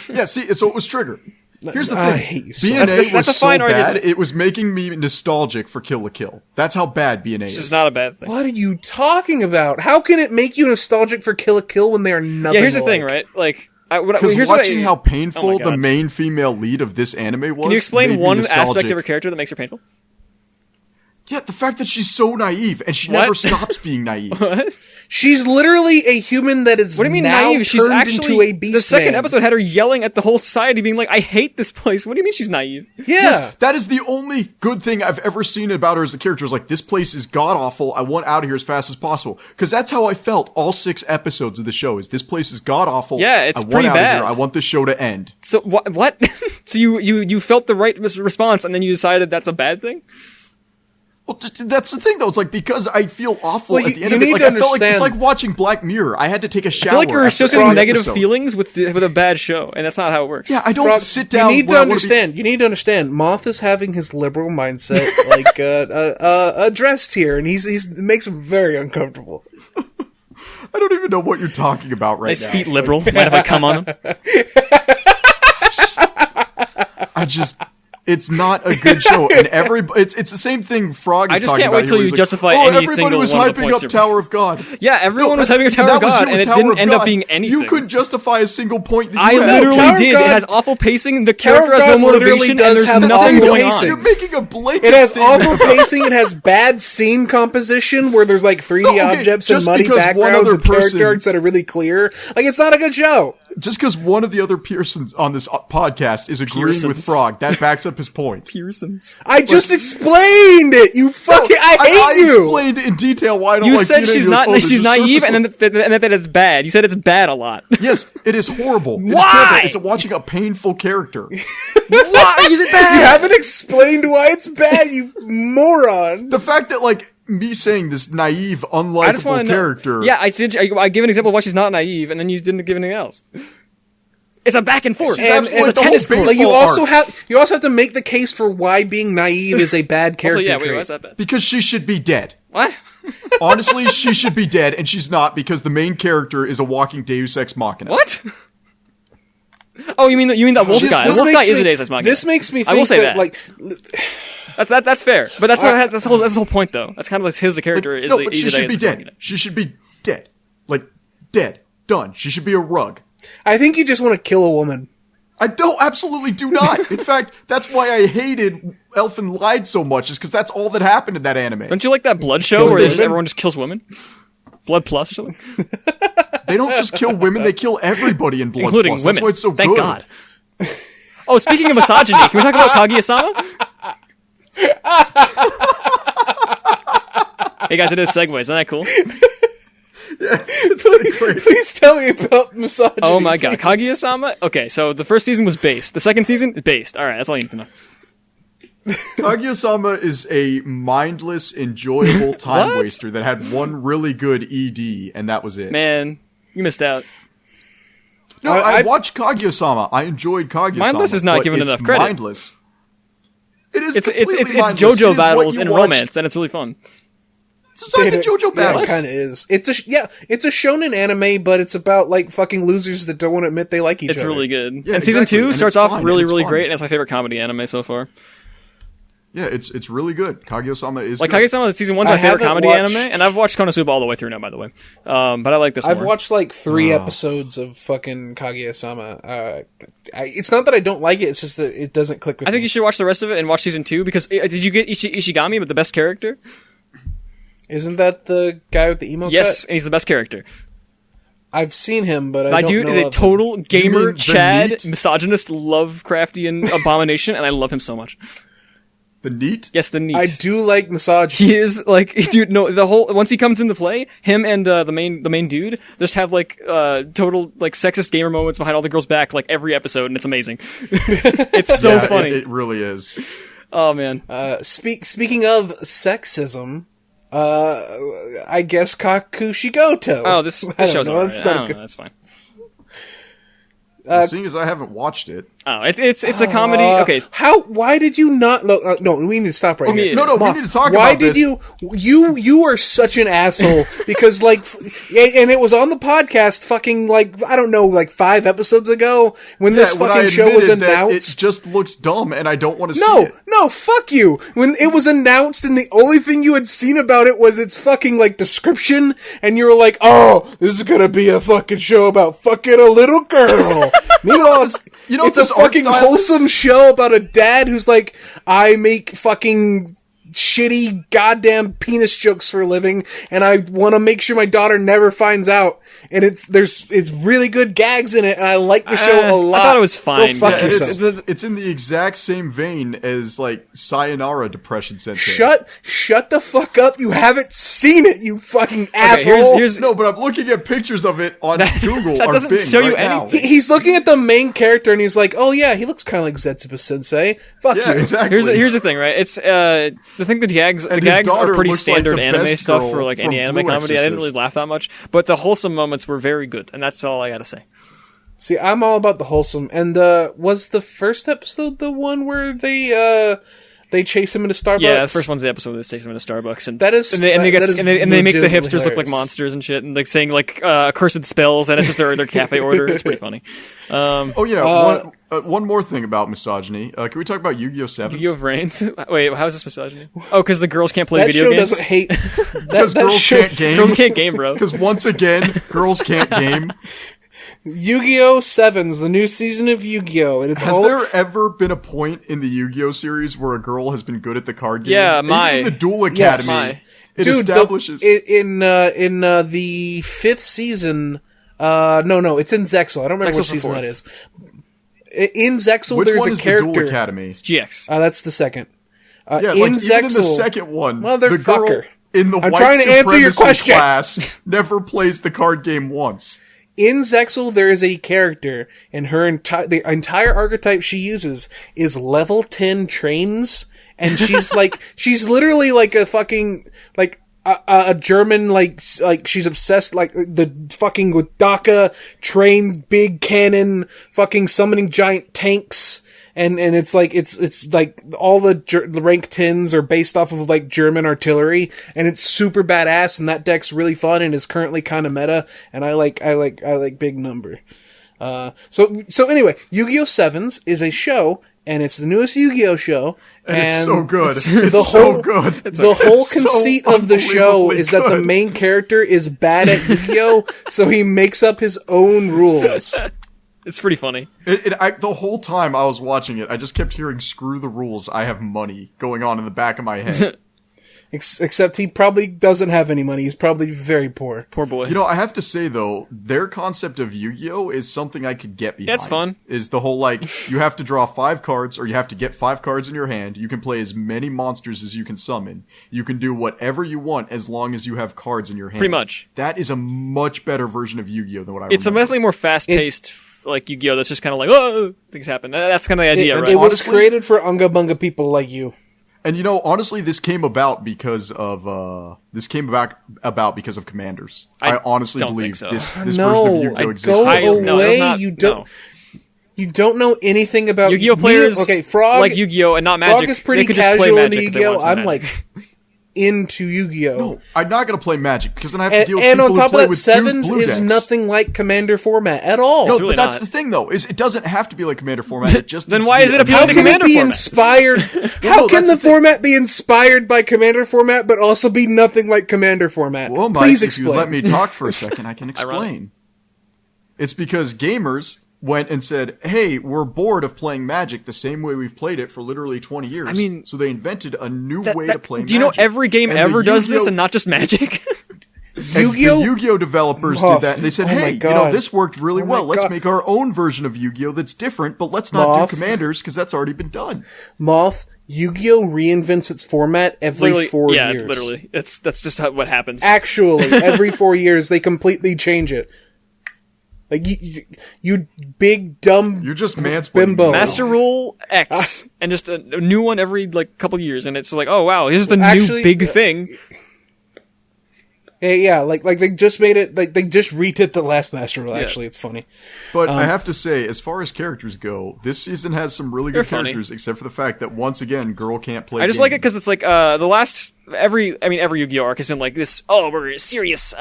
Yeah, see, so it was Trigger. Here's the thing. I hate you so B&A much. was a so fine bad, argument. it was making me nostalgic for Kill la Kill. That's how bad B&A is. This is not a bad thing. What are you talking about? How can it make you nostalgic for Kill la Kill when they are nothing Yeah, here's the alike? thing, right? Like, Because here's watching how Oh painful my the God. main female lead of this anime was. Can you explain made me one nostalgic. aspect of her character that makes her painful? Yeah, the fact that she's so naive and she What? never stops being naive. What? She's literally a human that is What do you mean now naive? She's turned actually into a beast the second man. episode had her yelling at the whole society, being like, "I hate this place." What do you mean she's naive? Yeah. Yes, that is the only good thing I've ever seen about her as a character. Is like, this place is god awful. I want out of here as fast as possible. Because that's how I felt all 6 episodes of the show. Is this place is god awful? Yeah, it's I want pretty out bad. Of here. I want this show to end. So what? So you felt the right response, and then you decided that's a bad thing? Well, that's the thing, though. It's like, because I feel awful Well, at the you end of it. need Like, to I felt like it's understand- like watching Black Mirror. I had to take a shower. I feel like you're after associating every negative episode. feelings with a bad show, and that's not how it works. Yeah, I don't Frog, sit down. You need when to I wanna be- understand. You need to understand. Moth is having his liberal mindset addressed here, and he's makes him very uncomfortable. I don't even know what you're talking about right Nice now. feet, liberal. Mind if I come on him? It's not a good show, and it's the same thing. Frog is I just talking can't about wait till here, where you he's justify like, any everybody single was one of the hyping points up you're- Tower of God. Yeah, everyone was that's- having a Tower that of was God, you and with it Tower didn't of end up God. being anything. You couldn't justify a single point. That I you had. literally Tower of did. God- It has awful pacing. The Tower of character has no God literally motivation, and does there's have nothing awful going pacing. You're on. making a blanket. It has statement. awful pacing. It has bad scene composition where there's like 3D No, okay, objects and just muddy because one backgrounds other and character person- arcs that are really clear. Like, it's not a good show. Just because one of the other Pearsons on this podcast is agreeing with Pearsons. Frog, that backs up his point. Pearsons. I just explained it. You fucking. I hate you. explained in detail why I don't You like said DNA. she's You're like, not. oh, She's there's a naive, surface and that it's bad. You said it's bad a lot. Yes, it is horrible. It is Why? terrible. It's watching a painful character. Why is it bad? You haven't explained why it's bad, you moron. The fact that, like, me saying this naive, I just want unlikable to character. Yeah, I give an example of why she's not naive, and then you didn't give anything else. It's a back and forth. And- It's a and the tennis whole court. Like, you baseball also arc. have to make the case for why being naive is a bad character Also, yeah, wait, trait. why is that bad? Because she should be dead. What? Honestly, she should be dead, and she's not because the main character is a walking Deus Ex Machina. What? Oh, you mean that wolf This- guy? this The wolf makes guy is me- a Deus Ex Machina. This makes me think I will say that. like That's fair, but that's the whole point, though. That's kind of like his character is. No, but she he's a should be Deus Ex Machina. dead. She should be dead. Like, dead. Done. She should be a rug. I think you just want to kill a woman. I don't, absolutely do not. In fact, that's why I hated Elfen Lied so much, is because that's all that happened in that anime. Don't you like that Blood show Kills where women. everyone just kills women? Blood Plus or something, They don't just kill women, they kill everybody in Blood including Plus. women. That's why it's so Thank good. God. Oh, speaking of misogyny, can we talk about Kaguya-sama? Hey guys, it is segues. Isn't that cool? It's great. Please tell me about misogyny. Oh my God, please. Kaguya-sama. Okay, so the first season was based. The second season, based. All right, that's all you need to know. Kaguya-sama is a mindless, enjoyable time What? waster that had one really good ED, and that was it. Man, you missed out. No, I I watched Kaguya-sama. I enjoyed Kaguya-sama. Mindless is not but given it's enough credit. Mindless. It is. It's completely mindless. It JoJo is battles what you in watched- romance, and it's really fun. It's not even JoJo Yeah, battles. it kind of is. It's a shonen anime, but it's about like fucking losers that don't want to admit they like each It's other. really good. Yeah, and season exactly, 2 and starts it's off fun, really, and it's really fun. great, and it's my favorite comedy anime so far. Yeah, it's really good. Kaguya-sama is Like good. Kaguya-sama season 1's I my favorite haven't comedy watched- anime, and I've watched Konosuba all the way through now, by the way. But I like this I've more. watched like 3 episodes of fucking Kaguya-sama. It's not that I don't like it; it's just that it doesn't click with I think me. you should watch the rest of it and watch season 2 because did you get Ishigami with the best character? Isn't that the guy with the emo Yes, cut? and he's the best character. I've seen him, but I My don't dude know is a of total mean gamer, the Chad, NEET? misogynist, Lovecraftian abomination, and I love him so much. The NEET? Yes, the NEET. him. I do like misogyny. He is like, dude. No, the whole once he comes into play, him and the main dude just have like total like sexist gamer moments behind all the girls' back like every episode, and it's amazing. It's so Yeah, funny. It really is. Oh man, Speaking of sexism, I guess Kakushigoto. oh this I don't show's know, alright. that's I not a don't good- know. That's fine. Seeing as I haven't watched it, Oh, it's a comedy. Okay. Why did you not? No, we need to stop right here. No, Moth, we need to talk why about this. Why did you are such an asshole because and it was on the podcast fucking I don't know 5 episodes ago when this fucking show was announced. It just looks dumb and I don't want to see it. No, fuck you. When it was announced and the only thing you had seen about it was its fucking description and you were like, "Oh, this is going to be a fucking show about fucking a little girl." Meanwhile, it's a fucking wholesome show about a dad who's like, I make fucking shitty goddamn penis jokes for a living and I want to make sure my daughter never finds out, and it's really good gags in it and I like the show a lot. I thought it was fine. Go fuck yourself. It's in the exact same vein as Sayonara Depression Sensei. Shut the fuck up. You haven't seen it, you fucking asshole. No, but I'm looking at pictures of it on Google that or doesn't Bing show you right anything. now. He's looking at the main character and he's like, "Oh yeah, he looks kind of like Zetsuba Sensei." Fuck Yeah, you. exactly. Here's the thing, right? It's I think the gags are pretty standard anime stuff for any anime comedy. I didn't really laugh that much, but the wholesome moments were very good, and that's all I gotta say. See, I'm all about the wholesome. And was the first episode the one where they chase him into Starbucks? Yeah, the first one's the episode where they chase him into Starbucks, and that is they make the hipsters look like hilarious. monsters and shit, and saying cursed spells, and it's just their cafe order. It's pretty funny. One more thing about misogyny. Can we talk about Yu-Gi-Oh! 7? Yu-Gi-Oh! Reigns? Wait, how is this misogyny? Oh, because the girls can't play that video show games? doesn't hate. Because girls can't game. Girls can't game, bro. Because once again, girls can't game. Yu-Gi-Oh! 7's the new season of Yu-Gi-Oh! And Has there ever been a point in the Yu-Gi-Oh! series where a girl has been good at the card game? Yeah, Even Mai. in the Duel Academy, Yes. it Dude, establishes... in the 5th season. No, it's in Zexal. I don't remember what Zexal's season the that is. In Zexal, Which there's one a is character. the Duel Academy? GX. That's the second. Yeah, in even Zexal, in the second one, the motherfucker. girl in the I'm white trying to answer your supremacy question. class never plays the card game once. In Zexal, there is a character, and the entire archetype she uses is level 10 trains, and she's she's literally like a fucking a German she's obsessed the fucking with DACA train big cannon fucking summoning giant tanks. And it's all the rank 10s are based off of German artillery, and it's super badass, and that deck's really fun and is currently kind of meta, and I like big number. So anyway, Yu-Gi-Oh! 7's is a show, and it's the newest Yu-Gi-Oh! Show, and it's so good. The whole conceit of the show is that the main character is bad at Yu-Gi-Oh! So he makes up his own rules. It's pretty funny. The whole time I was watching it, I just kept hearing "screw the rules, I have money" going on in the back of my head. Except he probably doesn't have any money. He's probably very poor. Poor boy. I have to say though, their concept of Yu-Gi-Oh! Is something I could get behind. Yeah, it's fun. Is the whole you have to draw 5 cards, or you have to get 5 cards in your hand. You can play as many monsters as you can summon. You can do whatever you want as long as you have cards in your hand. Pretty much. That is a much better version of Yu-Gi-Oh! Than what I It's remember. definitely more fast-paced, Yu-Gi-Oh! That's just kind of oh, things happen. That's kind of the idea, right? It was created for Unga Bunga people like you. And honestly, this came about because of Commanders. I honestly don't believe think so. this version of Yu-Gi-Oh! exists. You don't know anything about Yu-Gi-Oh! Players. Okay, Frog like Yu-Gi-Oh! and not Magic. Frog is pretty they could just play casual Magic into if they Yu-Gi-Oh! wanted to I'm Magic. into Yu-Gi-Oh! No, I'm not going to play Magic because then I have to deal with And people on top who of play that, with Sevens blue is decks. nothing like Commander format at all. No, really but that's not. the thing, though. Is it doesn't have to be like Commander format. It just Then needs why to is be it appealing How to can Commander it be format? inspired? How can the format be inspired by Commander format, but also be nothing like Commander format? Well, Mike, Please if explain. you let me talk for a second, I can explain. Ironic. It's because gamers went and said, hey, we're bored of playing Magic the same way we've played it for literally 20 years. I mean, so they invented a new way to play Magic. Do you know every game And ever the does this Yu-Gi-Oh! and not just Magic? Yu-Gi-Oh! The Yu-Gi-Oh! Developers Moth. did that, and they said, Oh my hey, God. this worked really Oh my well. Let's God. make our own version of Yu-Gi-Oh! That's different, but let's not Moth. do Commanders, because that's already been done. Moth, Yu-Gi-Oh! Reinvents its format every 4 years. Yeah, literally. That's just what happens. Actually, every 4 years, they completely change it. You big dumb You're just mansplaining. bimbo. Master Rule X, and just a new one every couple years, and it's oh wow, here's the Actually, new big thing. Yeah, like they just made it, like they just redid the last Master Duel, actually. It's funny. But I have to say, as far as characters go, this season has some really good They're characters, except for the fact that, once again, girl can't play I just games. like it because it's like the last every Yu-Gi-Oh arc has been like this. Oh, we're serious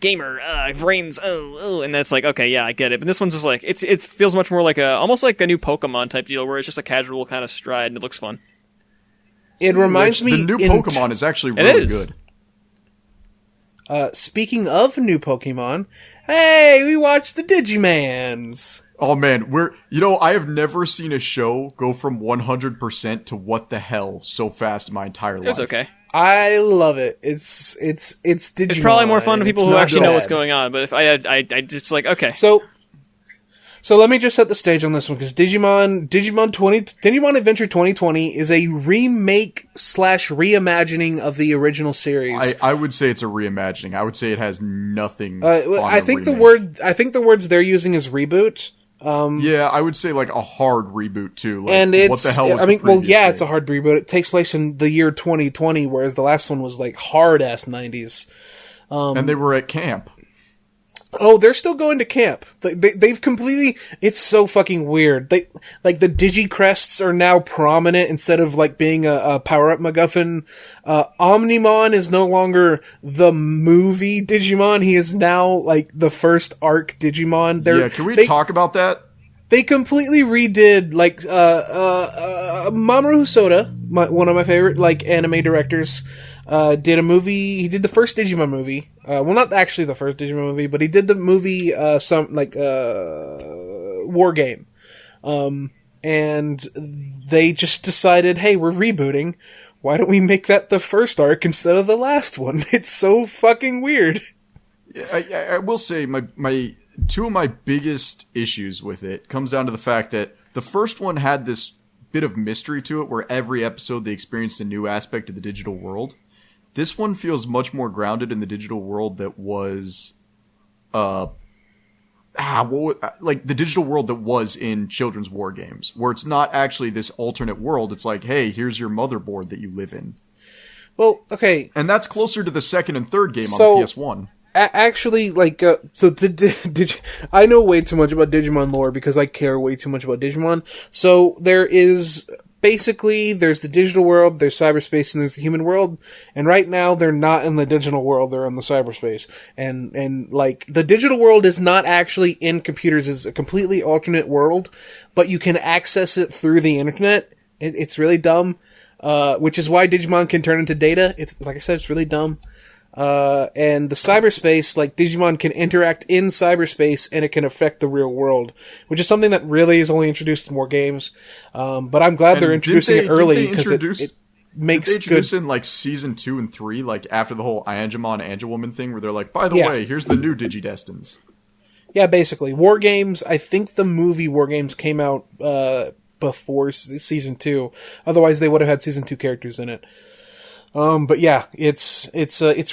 gamer brains. And that's like, okay, yeah, I get it. But this one's just like it feels much more like almost like a new Pokemon type deal where it's just a casual kind of stride and it looks fun. It reminds me. The new Pokemon is actually really good. Speaking of new Pokemon, hey, we watched the Digimans. Oh man, I have never seen a show go from 100% to what the hell so fast in my entire life. It's okay. I love it. It's Digimon. It's probably more fun to people who actually know what's bad. going on. But if I just like, okay. So let me just set the stage on this one, because Digimon Adventure 2020 is a remake / reimagining of the original series. I would say it's a reimagining. I would say it has nothing. I think the words they're using is reboot. Yeah, I would say like a hard reboot too. Like, and it's, what the hell was it's a hard reboot. It takes place in the year 2020, whereas the last one was like hard ass 90s. And they were at camp. Oh, they're still going to camp. They've completely. It's so fucking weird. The Digicrests are now prominent instead of like being a power up MacGuffin. Omnimon is no longer the movie Digimon. He is now like the first arc Digimon. Can we talk about that? They completely redid like Mamoru Hosoda, one of my favorite like anime directors. Did a movie. He did the first Digimon movie. Well, not actually the first Digimon movie, but he did the movie War Game. And they just decided, hey, we're rebooting. Why don't we make that the first arc instead of the last one? It's so fucking weird. I will say my two of my biggest issues with it comes down to the fact that the first one had this bit of mystery to it, where every episode they experienced a new aspect of the digital world. This one feels much more grounded in the digital world that was, like the digital world that was in children's war games, where it's not actually this alternate world. It's like, hey, here's your motherboard that you live in. Well, okay. And that's closer to the second and third game on the PS1. Actually, like, I know way too much about Digimon lore because I care way too much about Digimon. So there is, basically, there's the digital world, there's cyberspace, and there's the human world. And right now, they're not in the digital world, they're in the cyberspace. And like, the digital world is not actually in computers, it's a completely alternate world, but you can access it through the internet. It's really dumb. Which is why Digimon can turn into data. It's, like I said, it's really dumb. And the cyberspace, like, Digimon can interact in cyberspace and it can affect the real world, which is something that really is only introduced in more games. But I'm glad they're introducing it early because it makes did they introduce in like season 2 and 3, like after the whole Angemon Angelwoman thing, where they're like, by the way, here's the new Digidestins. Yeah, basically. War Games, I think the movie War Games came out, before season 2. Otherwise they would have had season 2 characters in it. But yeah, it's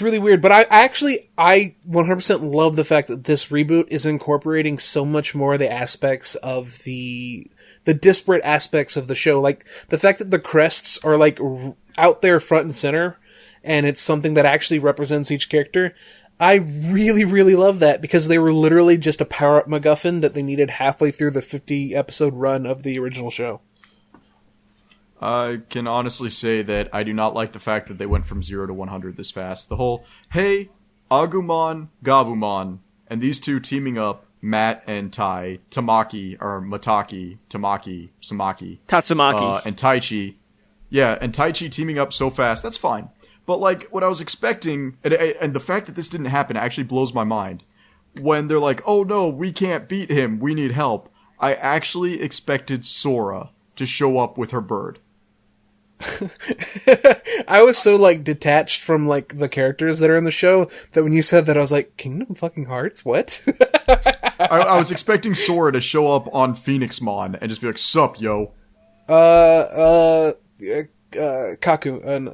really weird. But I 100% love the fact that this reboot is incorporating so much more of the aspects of the disparate aspects of the show. Like, the fact that the crests are, like, out there front and center, and it's something that actually represents each character. I really, really love that, because they were literally just a power-up MacGuffin that they needed halfway through the 50-episode run of the original show. I can honestly say that I do not like the fact that they went from 0 to 100 this fast. The whole, hey, Agumon, Gabumon, and these two teaming up, Matt and Tai, Tamaki, Samaki, Tatsumaki. And Taichi. Yeah, and Taichi teaming up so fast, that's fine. But, like, what I was expecting, and the fact that this didn't happen actually blows my mind. When they're like, oh no, we can't beat him, we need help. I actually expected Sora to show up with her bird. I was so, like, detached from, like, the characters that are in the show that when you said that, I was like, Kingdom fucking Hearts? What? I was expecting Sora to show up on Phoenixmon and just be like, sup, yo. Kaku.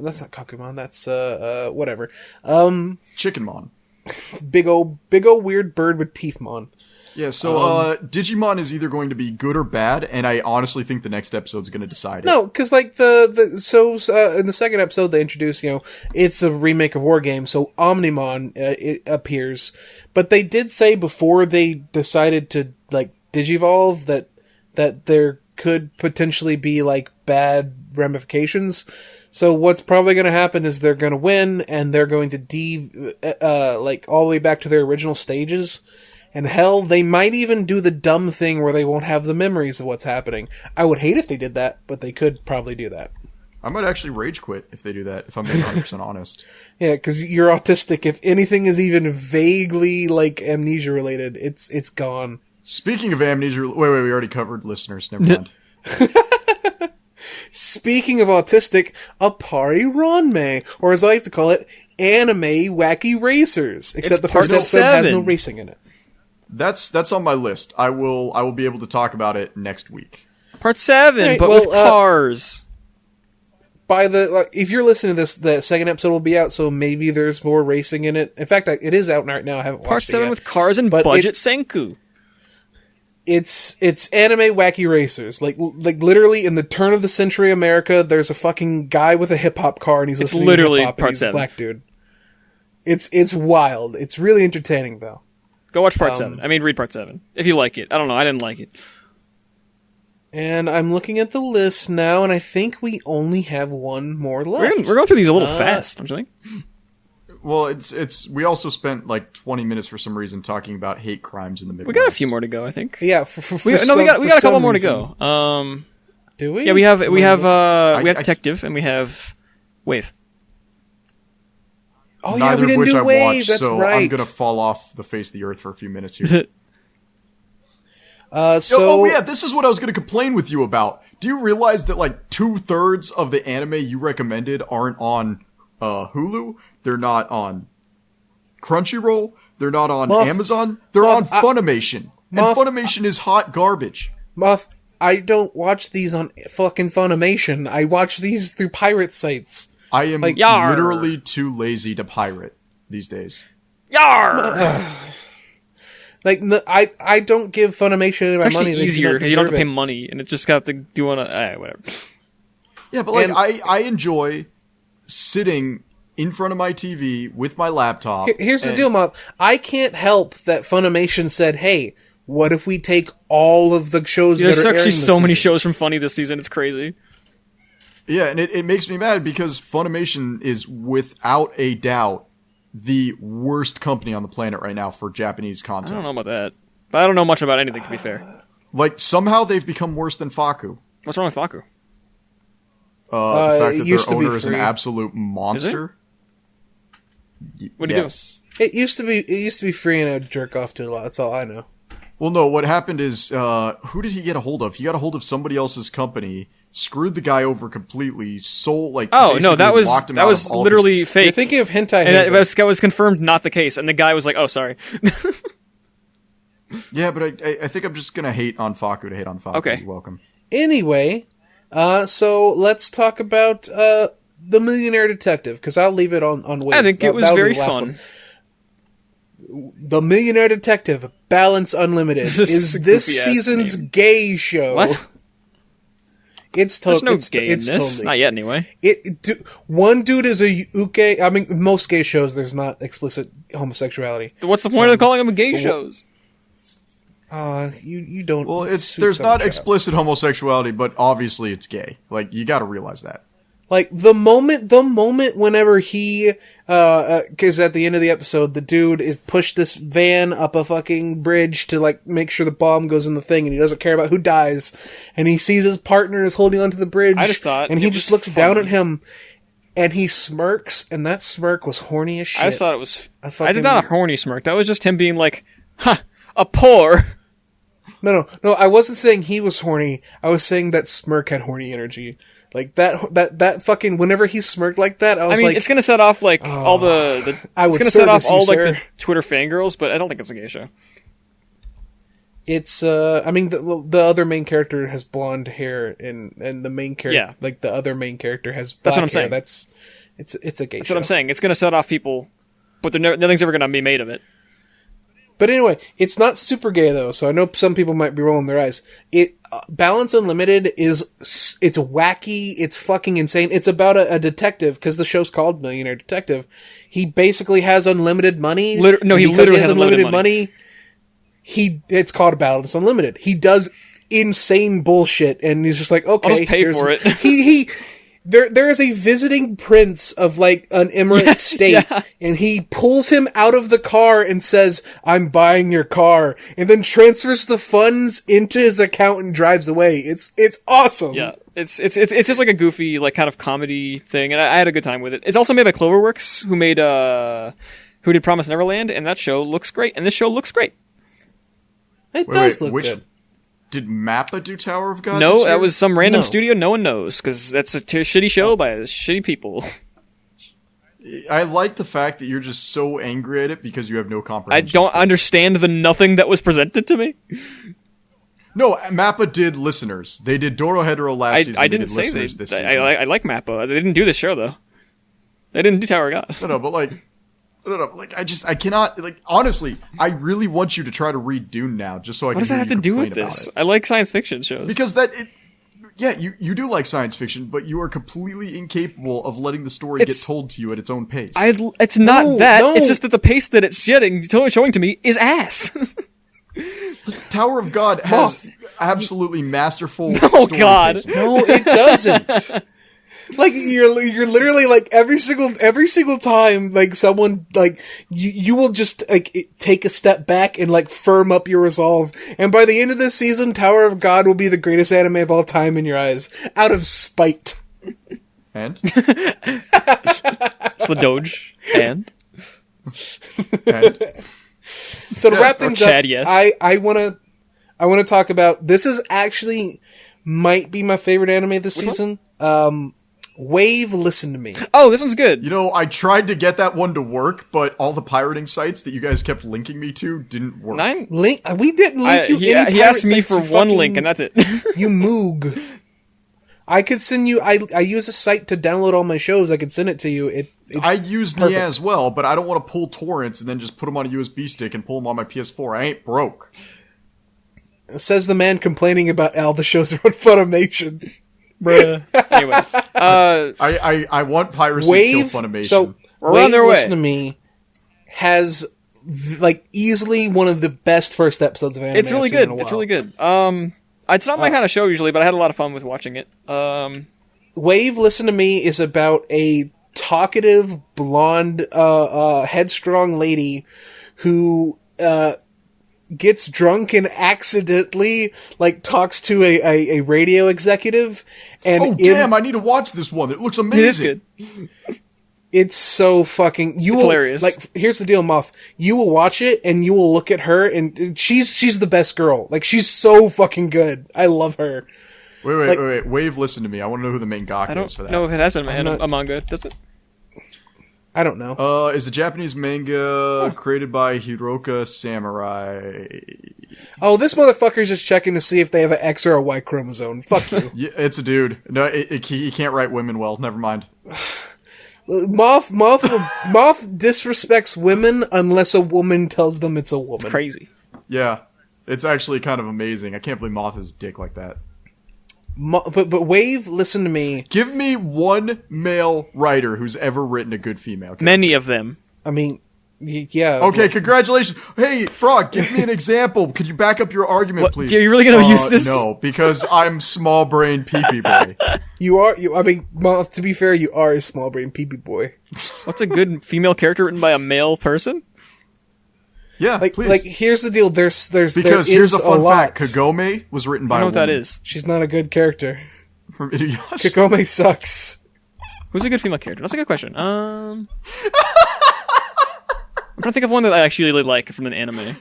That's not Kakumon, that's, whatever. Chickenmon. Big ol' weird bird with teethmon. Yeah, so Digimon is either going to be good or bad, and I honestly think the next episode's going to decide it. No, because like in the second episode they introduce, it's a remake of War Games, so Omnimon it appears, but they did say before they decided to like digivolve that there could potentially be like bad ramifications. So what's probably going to happen is they're going to win, and they're going to like all the way back to their original stages. And hell, they might even do the dumb thing where they won't have the memories of what's happening. I would hate if they did that, but they could probably do that. I might actually rage quit if they do that, if I'm being 100% honest. Yeah, because you're autistic. If anything is even vaguely, like, amnesia-related, it's gone. Speaking of amnesia... Wait, we already covered listeners. Never mind. Speaking of autistic, Appari Ranmei, or as I like to call it, Anime Wacky Racers. Except the first episode has no racing in it. That's on my list. I will be able to talk about it next week. Part 7, right, but with cars. If you're listening to this, the second episode will be out, so maybe there's more racing in it. In fact, it is out right now. I haven't watched Part 7 it yet. with cars and budget Senku. It's Anime Wacky Racers. Like literally in the turn of the century America, there's a fucking guy with a hip hop car and he's listening to hip hop and he's a black dude. It's wild. It's really entertaining though. Go watch Part 7. I mean, read Part 7. If you like it. I don't know. I didn't like it. And I'm looking at the list now, and I think we only have one more left. We're going through these a little fast, don't you think? Well, it's we also spent like 20 minutes for some reason talking about hate crimes in the Midwest. We got a few more to go, I think. Yeah, we got a couple more to go. Do we? Yeah, we have Detective and we have Wave. Oh Neither yeah, we didn't of which do I Wave. watched, That's so right. I'm gonna fall off the face of the earth for a few minutes here. Oh yeah, this is what I was gonna complain with you about. Do you realize that like 2/3 of the anime you recommended aren't on Hulu? They're not on Crunchyroll. They're not on Amazon. They're on Funimation. And Funimation is hot garbage. Moth, I don't watch these on fucking Funimation. I watch these through pirate sites. I am literally too lazy to pirate these days. Yar! I don't give Funimation any of my money. It's actually easier because you don't have to pay money, and it just got to do on whatever. Yeah, but I enjoy sitting in front of my TV with my laptop. Here's the deal, Moth. I can't help that Funimation said, "Hey, what if we take all of the shows that are airing this season?" There's actually so many shows from Funny this season. It's crazy. Yeah, and it makes me mad because Funimation is without a doubt the worst company on the planet right now for Japanese content. I don't know about that. But I don't know much about anything, to be fair. Like, somehow they've become worse than Faku. What's wrong with Faku? The fact that their owner is an absolute monster. What do you do? It used to be free and I would jerk off to it a lot. That's all I know. Well, no, what happened is, who did he get a hold of? He got a hold of somebody else's company, screwed the guy over completely, that was literally fake. You're thinking of Hentai. And that was confirmed not the case, and the guy was like, "Oh, sorry." Yeah, but I think I'm just gonna hate on Faku to hate on Faku. Okay, you're welcome. Anyway, so let's talk about The Millionaire Detective, because I'll leave it on Wave. I think it was very fun. The Millionaire Detective, Balance Unlimited, is this season's gay show. What? There's no gay in this. Totally. Not yet, anyway. One dude is a uke. I mean, most gay shows, there's not explicit homosexuality. What's the point of calling them gay shows? You don't. Well, there's not explicit homosexuality, but obviously it's gay. Like, you got to realize that. Like, the moment whenever he, cause at the end of the episode, the dude is pushed this van up a fucking bridge to, like, make sure the bomb goes in the thing, and he doesn't care about who dies, and he sees his partner is holding onto the bridge, and he just looks down at him, and he smirks, and that smirk was horny as shit. I just thought it was, I did not a horny smirk, that was just him being like, a poor. No, I wasn't saying he was horny, I was saying that smirk had horny energy. Like, that fucking, whenever he smirked like that, I was like... it's gonna set off, like, all the it's gonna set off all, like, the Twitter fangirls, but I don't think it's a gay show. It's, I mean, the other main character has blonde hair, and the main character, like, the other main character has black hair. Saying. It's a gay show. That's what I'm saying. It's gonna set off people, but nothing's ever gonna be made of it. But anyway, it's not super gay though, so I know some people might be rolling their eyes. Balance Unlimited it's wacky, it's fucking insane. It's about a detective, because the show's called Millionaire Detective. He basically has unlimited money. He literally has unlimited money. It's called Balance Unlimited. He does insane bullshit, and he's just like, okay, I'll just pay for it. There is a visiting prince of like an emirate state, and he pulls him out of the car and says, "I'm buying your car," and then transfers the funds into his account and drives away. It's awesome. Yeah, it's just like a goofy, like, kind of comedy thing, and I had a good time with it. It's also made by Cloverworks, who did Promise Neverland, and that show looks great, and this show looks great. It does look good. Did Mappa do Tower of God? No, that was some random studio no one knows, because that's a shitty show by shitty people. I like the fact that you're just so angry at it because you have no comprehension. I don't understand the nothing that was presented to me. No, Mappa did Listeners. They did Dorohedoro last season. I didn't say Listeners this season. I like Mappa. They didn't do this show, though. They didn't do Tower of God. No, but like... I cannot, honestly, I really want you to try to read Dune now, just so I can. What does that have to do with this? I like science fiction shows. Because you do like science fiction, but you are completely incapable of letting the story get told to you at its own pace. It's not that. No. It's just that the pace that it's showing to me is ass. The Tower of God has absolutely masterful. Oh God, pacing. No, it doesn't. Like you're literally like every single time like someone like you will just like take a step back and like firm up your resolve, and by the end of this season, Tower of God will be the greatest anime of all time in your eyes, out of spite. And it's the Doge and so to wrap things Chad, up, yes. I want to talk about, this is actually might be my favorite anime this season. Wave, Listen to Me. Oh, this one's good. You know, I tried to get that one to work, but all the pirating sites that you guys kept linking me to didn't work. We didn't link you any He asked me sites, for one link, and that's it. You moog. I could send you... I use a site to download all my shows. I could send it to you. I use Nia as well, but I don't want to pull torrents and then just put them on a USB stick and pull them on my PS4. I ain't broke. Says the man complaining about all the shows are on Funimation. Bruh. Anyway, I want piracy to kill Funimation. So we're on their way. Listen to Me has like easily one of the best first episodes of anime. It's really good. It's really good. It's not my kind of show usually, but I had a lot of fun with watching it. Wave, Listen to Me is about a talkative, blonde, headstrong lady who gets drunk and accidentally like talks to a radio executive. And damn! I need to watch this one. It looks amazing. It is good. It's so fucking... It's hilarious. Like, here's the deal, Moth. You will watch it, and you will look at her, and she's the best girl. Like, she's so fucking good. I love her. Wait. Wave, Listen to Me. I want to know who the main gaka is for that. I don't know if it has a manga. Does it? I don't know. Is a Japanese manga created by Hiroka Samurai. Oh, this motherfucker's just checking to see if they have an X or a Y chromosome. Fuck you. Yeah, it's a dude. No, he can't write women well. Never mind. Moth disrespects women unless a woman tells them it's a woman. It's crazy. Yeah, it's actually kind of amazing. I can't believe Moth is a dick like that. But Wave, Listen to Me. Give me one male writer who's ever written a good female character. Many of them. I mean, yeah. Okay, congratulations. Hey, Frog, give me an example. Could you back up your argument, please? Are you really going to use this? No, because I'm small brain pee-pee boy. I mean, Moth, to be fair, you are a small brain pee-pee boy. What's a good female character written by a male person? Yeah, please. Like, here's the deal. Because here's a fun fact. Kagome was written by a woman. I don't know what that is. She's not a good character. From Inuyasha. Kagome sucks. Who's a good female character? That's a good question. I'm trying to think of one that I actually really like from an anime.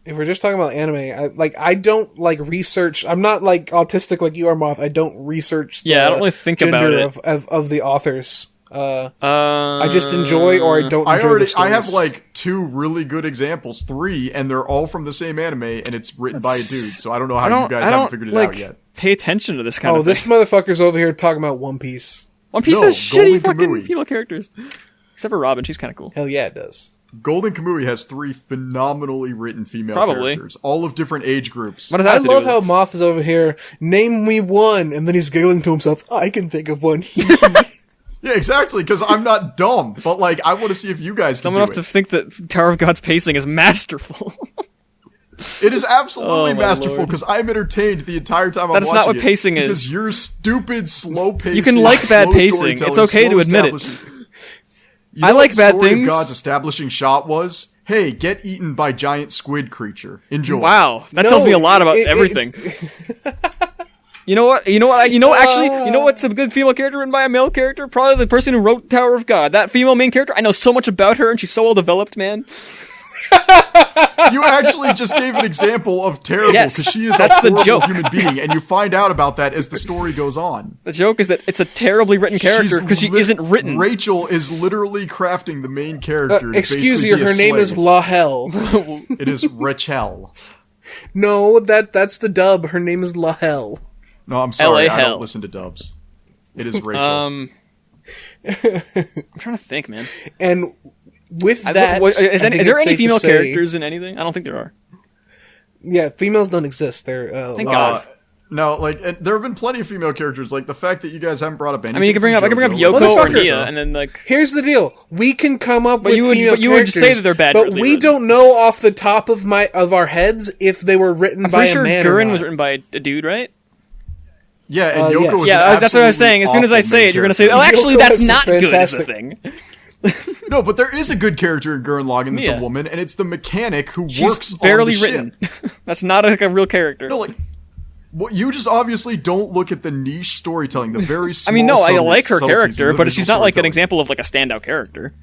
If we're just talking about anime, I don't like research. I'm not like autistic like you are, Moth. I don't research the I don't really think about it. of the authors. I just enjoy or I don't enjoy the stories. I have like 2 really good examples, 3, and they're all from the same anime, and it's written by a dude, so I don't know how you guys haven't figured it out yet. Pay attention to this kind of thing. Oh, this motherfucker's over here talking about One Piece. One Piece has shitty fucking female characters. Except for Robin, she's kind of cool. Hell yeah, it does. Golden Kamui has 3 phenomenally written female Probably. characters, all of different age groups. What does that I have to do love with how it? Moth is over here. Name me one, and then he's giggling to himself. I can think of one. Yeah, exactly, because I'm not dumb, but like I want to see if you guys can Dumb do enough it. to think that Tower of God's pacing is masterful. It is absolutely Oh, my masterful lord. because I'm entertained the entire time I'm That is watching not what it pacing because is. your stupid slow pacing. You can like bad slow pacing. It's storytelling, okay to slow admit it. establishing- I like what bad Story things. Of God's establishing shot was, hey, get eaten by giant squid creature. Enjoy. Wow, that No, tells me a lot about it- everything. You know what? Actually, you know what's a good female character written by a male character? Probably the person who wrote Tower of God. That female main character, I know so much about her, and she's so well developed, man. You actually just gave an example of terrible Yes, because she is that's a the horrible joke. human being, and you find out about that as the story goes on. The joke is that it's a terribly written character because she isn't written. Rachel is literally crafting the main character. to Excuse basically you, be a her name is slave. Lahel. It is Rachel. No, that's the dub. Her name is Lahel. No, I'm sorry. LA I hell. don't listen to dubs. It is Rachel. I'm trying to think, man. And with I- that, what- is I any- think is there it's any safe to female say- characters in anything? I don't think there are. Yeah, females don't exist. They're Thank God. No, like and there have been plenty of female characters. Like the fact that you guys haven't brought up anything. I mean, you can bring up from I can bring up JoJo, Yoko or Motherfuckers. Nia, and then like Here's the deal: we can come up But with you would- female but you would characters, say that they're bad but really we written. don't know off the top of our heads if they were written I'm by pretty a sure man or Gurren not. was written by a dude, right? Yeah, and yes. Yoko was Yeah, an that's what I was absolutely saying. As soon as I awful say main it, you're gonna say, character. "Oh, actually, Yoko that's is not good." Is the fantastic. thing. No, but there is a good character in Gurren Lagann that's Mia. a woman, and it's the mechanic who She's works barely on the written. ship. That's not like a real character. No, like, well, you just obviously don't look at the niche storytelling, the very small. I mean, no, I subtle- like her subtleties character, of but she's individual not like an storytelling. example of like a standout character.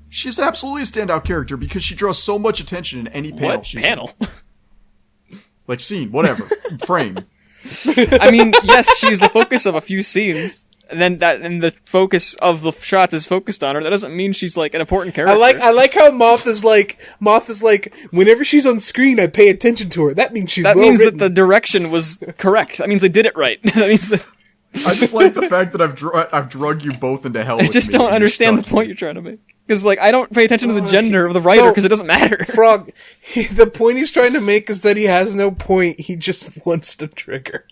She's absolutely a standout character because she draws so much attention in any panel. What she's panel? in. Like scene, whatever, frame. I mean, yes, she's the focus of a few scenes, and then the focus of the shots is focused on her. That doesn't mean she's like an important character. I like how Moth is like whenever she's on screen, I pay attention to her. That means she's that well means written. that the direction was correct. That means they did it right. That means that I just like the fact that I've drug you both into hell. I with just me, don't and you're understand the stuck point here. you're trying to make. Because like I don't pay attention to the gender of the writer no. because it doesn't matter. Frog. The point he's trying to make is that he has no point. He just wants to trigger.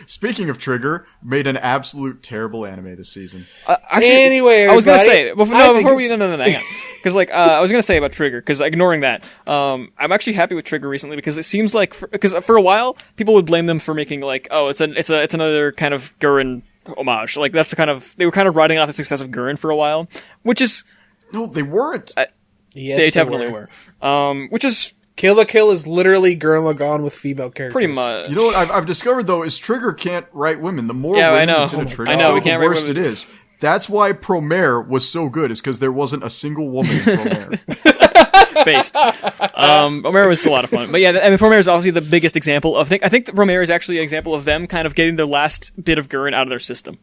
Speaking of Trigger, made an absolute terrible anime this season. Actually, Anyway, I was gonna everybody, say before, I no, think before we it's- no, hang on, because like I was gonna say about Trigger, because ignoring that, I'm actually happy with Trigger recently because it seems like because for a while people would blame them for making like it's another kind of Gurren homage, like that's the kind of they were kind of riding off the success of Gurren for a while, which is No, they weren't. Yes, they definitely were, which is Kill la Kill is literally Gurren Lagann with female characters. pretty much. You know what I've discovered though is Trigger can't write women. The more Yeah, I women know. that's in a Oh my Trigger God. I know, we show, can't the write worse it women. is. That's why Promare was so good, is because there wasn't a single woman in Promare. based. Romero was a lot of fun, but yeah, I mean, Romero is obviously the biggest example of. I think that Romero is actually an example of them kind of getting their last bit of Gurren out of their system,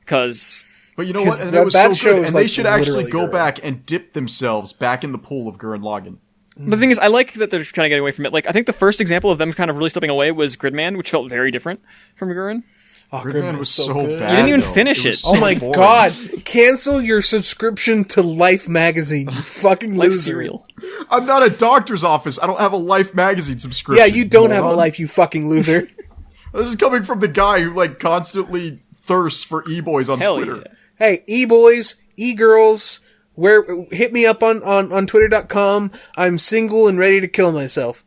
because But you know 'Cause what? And that- it was that so show good. is, And they like, should actually literally go Gurren. back and dip themselves back in the pool of Gurren Lagann. the thing is, I like that they're kind of getting away from it. Like, I think the first example of them kind of really stepping away was Gridman, which felt very different from Gurren. Oh, Gridman was so good. bad. You didn't even though. finish was it. so Oh my boring. god! Cancel your subscription to Life magazine, you fucking Like loser. cereal. I'm not a doctor's office. I don't have a Life magazine subscription. Yeah, you don't have a moron. life, you fucking loser. This is coming from the guy who like constantly thirsts for e-boys on Hell Twitter. yeah. Hey, e-boys, e-girls, hit me up on twitter.com. I'm single and ready to kill myself.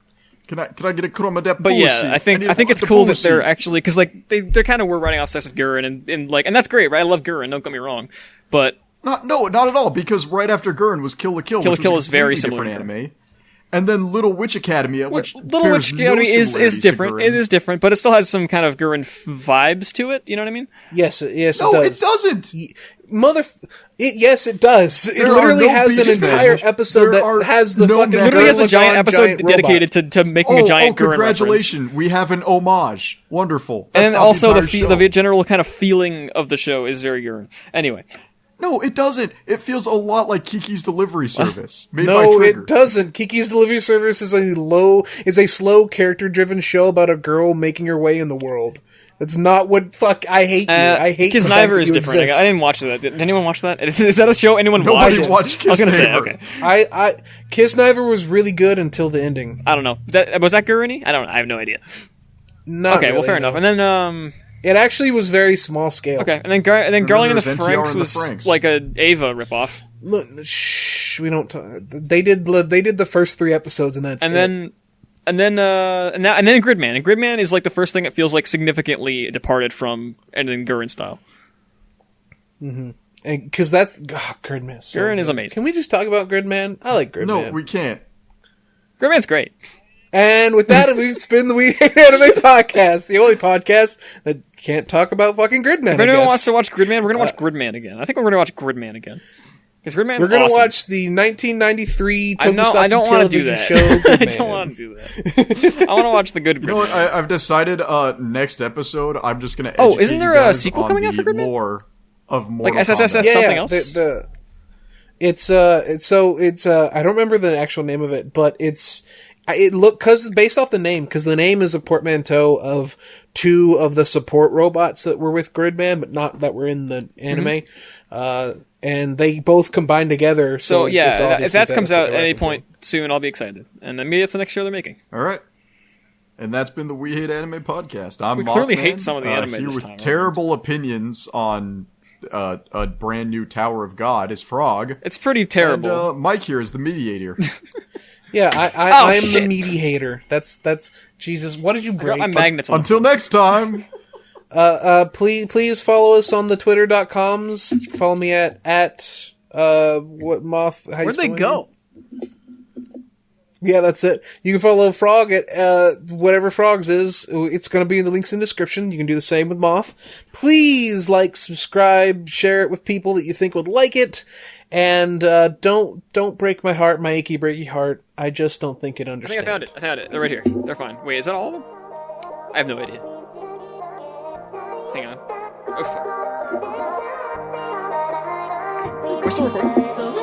Can I get a crumb of that But pussy? yeah, I think it's the cool that pussy. they're actually because like they kind of were running off Sets of Gurren and that's great, right? I love Gurren. Don't get me wrong, but Not at all. Because right after Gurren was Kill la Kill. Kill la which Kill was is a very completely similar different to anime. And then Little Witch Academia, which Little bears Witch Academy no is similarities to different. Gurren. It is different, but it still has some kind of Gurren vibes to it. You know what I mean? Yes, No, it it does. doesn't. Yes, it does. It There are literally no has an beast entire men. episode There that are has the no fucking men. Literally has a Gurren giant Lagann episode giant dedicated to making a giant Gurren reference. congratulations. We have an homage. Wonderful. And That's then not also entire show. the general kind of feeling of the show is very Gurren. Anyway, No, it doesn't. It feels a lot like Kiki's Delivery Service. Made by No, Trigger. it doesn't. Kiki's Delivery Service is a slow character driven show about a girl making her way in the world. That's not what. Fuck. I hate you. I hate. Kisniver is different. I didn't watch that. Did anyone watch that? Is that a show anyone Nobody watched? watched I was gonna say Kisniver. okay. Kisniver was really good until the ending. I don't know. Was that Guruni? I don't know. I have no idea. Not okay, really, well, fair no. enough. And then It actually was very small scale. okay, and then Garling and the there's NTR Franks and the was Franks. like a Ava ripoff. Look, shh. We don't. They did the first 3 episodes, and that's And it. then Gridman. And Gridman is like the first thing that feels like significantly departed from anything Gurren style. Because that's Gridman. So Gurren is good. amazing. Can we just talk about Gridman? I like Gridman. No, we can't. Gridman's great. And with that, we've been the We Hate Anime podcast, the only podcast that can't talk about fucking Gridman. If anyone wants to watch Gridman, we're gonna watch Gridman again. I think we're gonna watch Gridman again. Because Gridman's we're gonna awesome. watch the 1993 I don't want to do television that. show. I Gridman. don't want to do that. I want to watch the good Gridman. You know what? I've decided. Next episode, I'm just gonna. Oh, isn't educate there you a guys sequel on coming out the for Gridman? lore of Mortal Like SSSS Kombat. something else? It's I don't remember the actual name of it, but because based off the name, because the name is a portmanteau of 2 of the support robots that were with Gridman, but not that were in the anime. And they both combine together. So it's yeah, obvious if that comes that's what out at they're any referencing. point soon, I'll be excited. And maybe it's the next show they're making. All right. And that's been the We Hate Anime podcast. I'm We clearly Mothman, hate some of the anime here this with time around. terrible opinions on a brand new Tower of God is Frog. It's pretty terrible. And Mike here is the mediator. Yeah, I am shit. the meaty hater. That's Jesus. What did you break? I'm magnets on Until next time. Please follow us on the twitter.coms. You can follow me at what Moth. How you Where'd they spell it? go? Yeah, that's it. You can follow Frog at whatever Frogs is. It's going to be in the links in the description. You can do the same with Moth. Please like, subscribe, share it with people that you think would like it, and don't break my heart, my achy breaky heart. I just don't think it I understands. think I found it. They're right here. They're fine. Wait, is that all of them? I have no idea. Hang on. Oh, fuck. We're still recording. So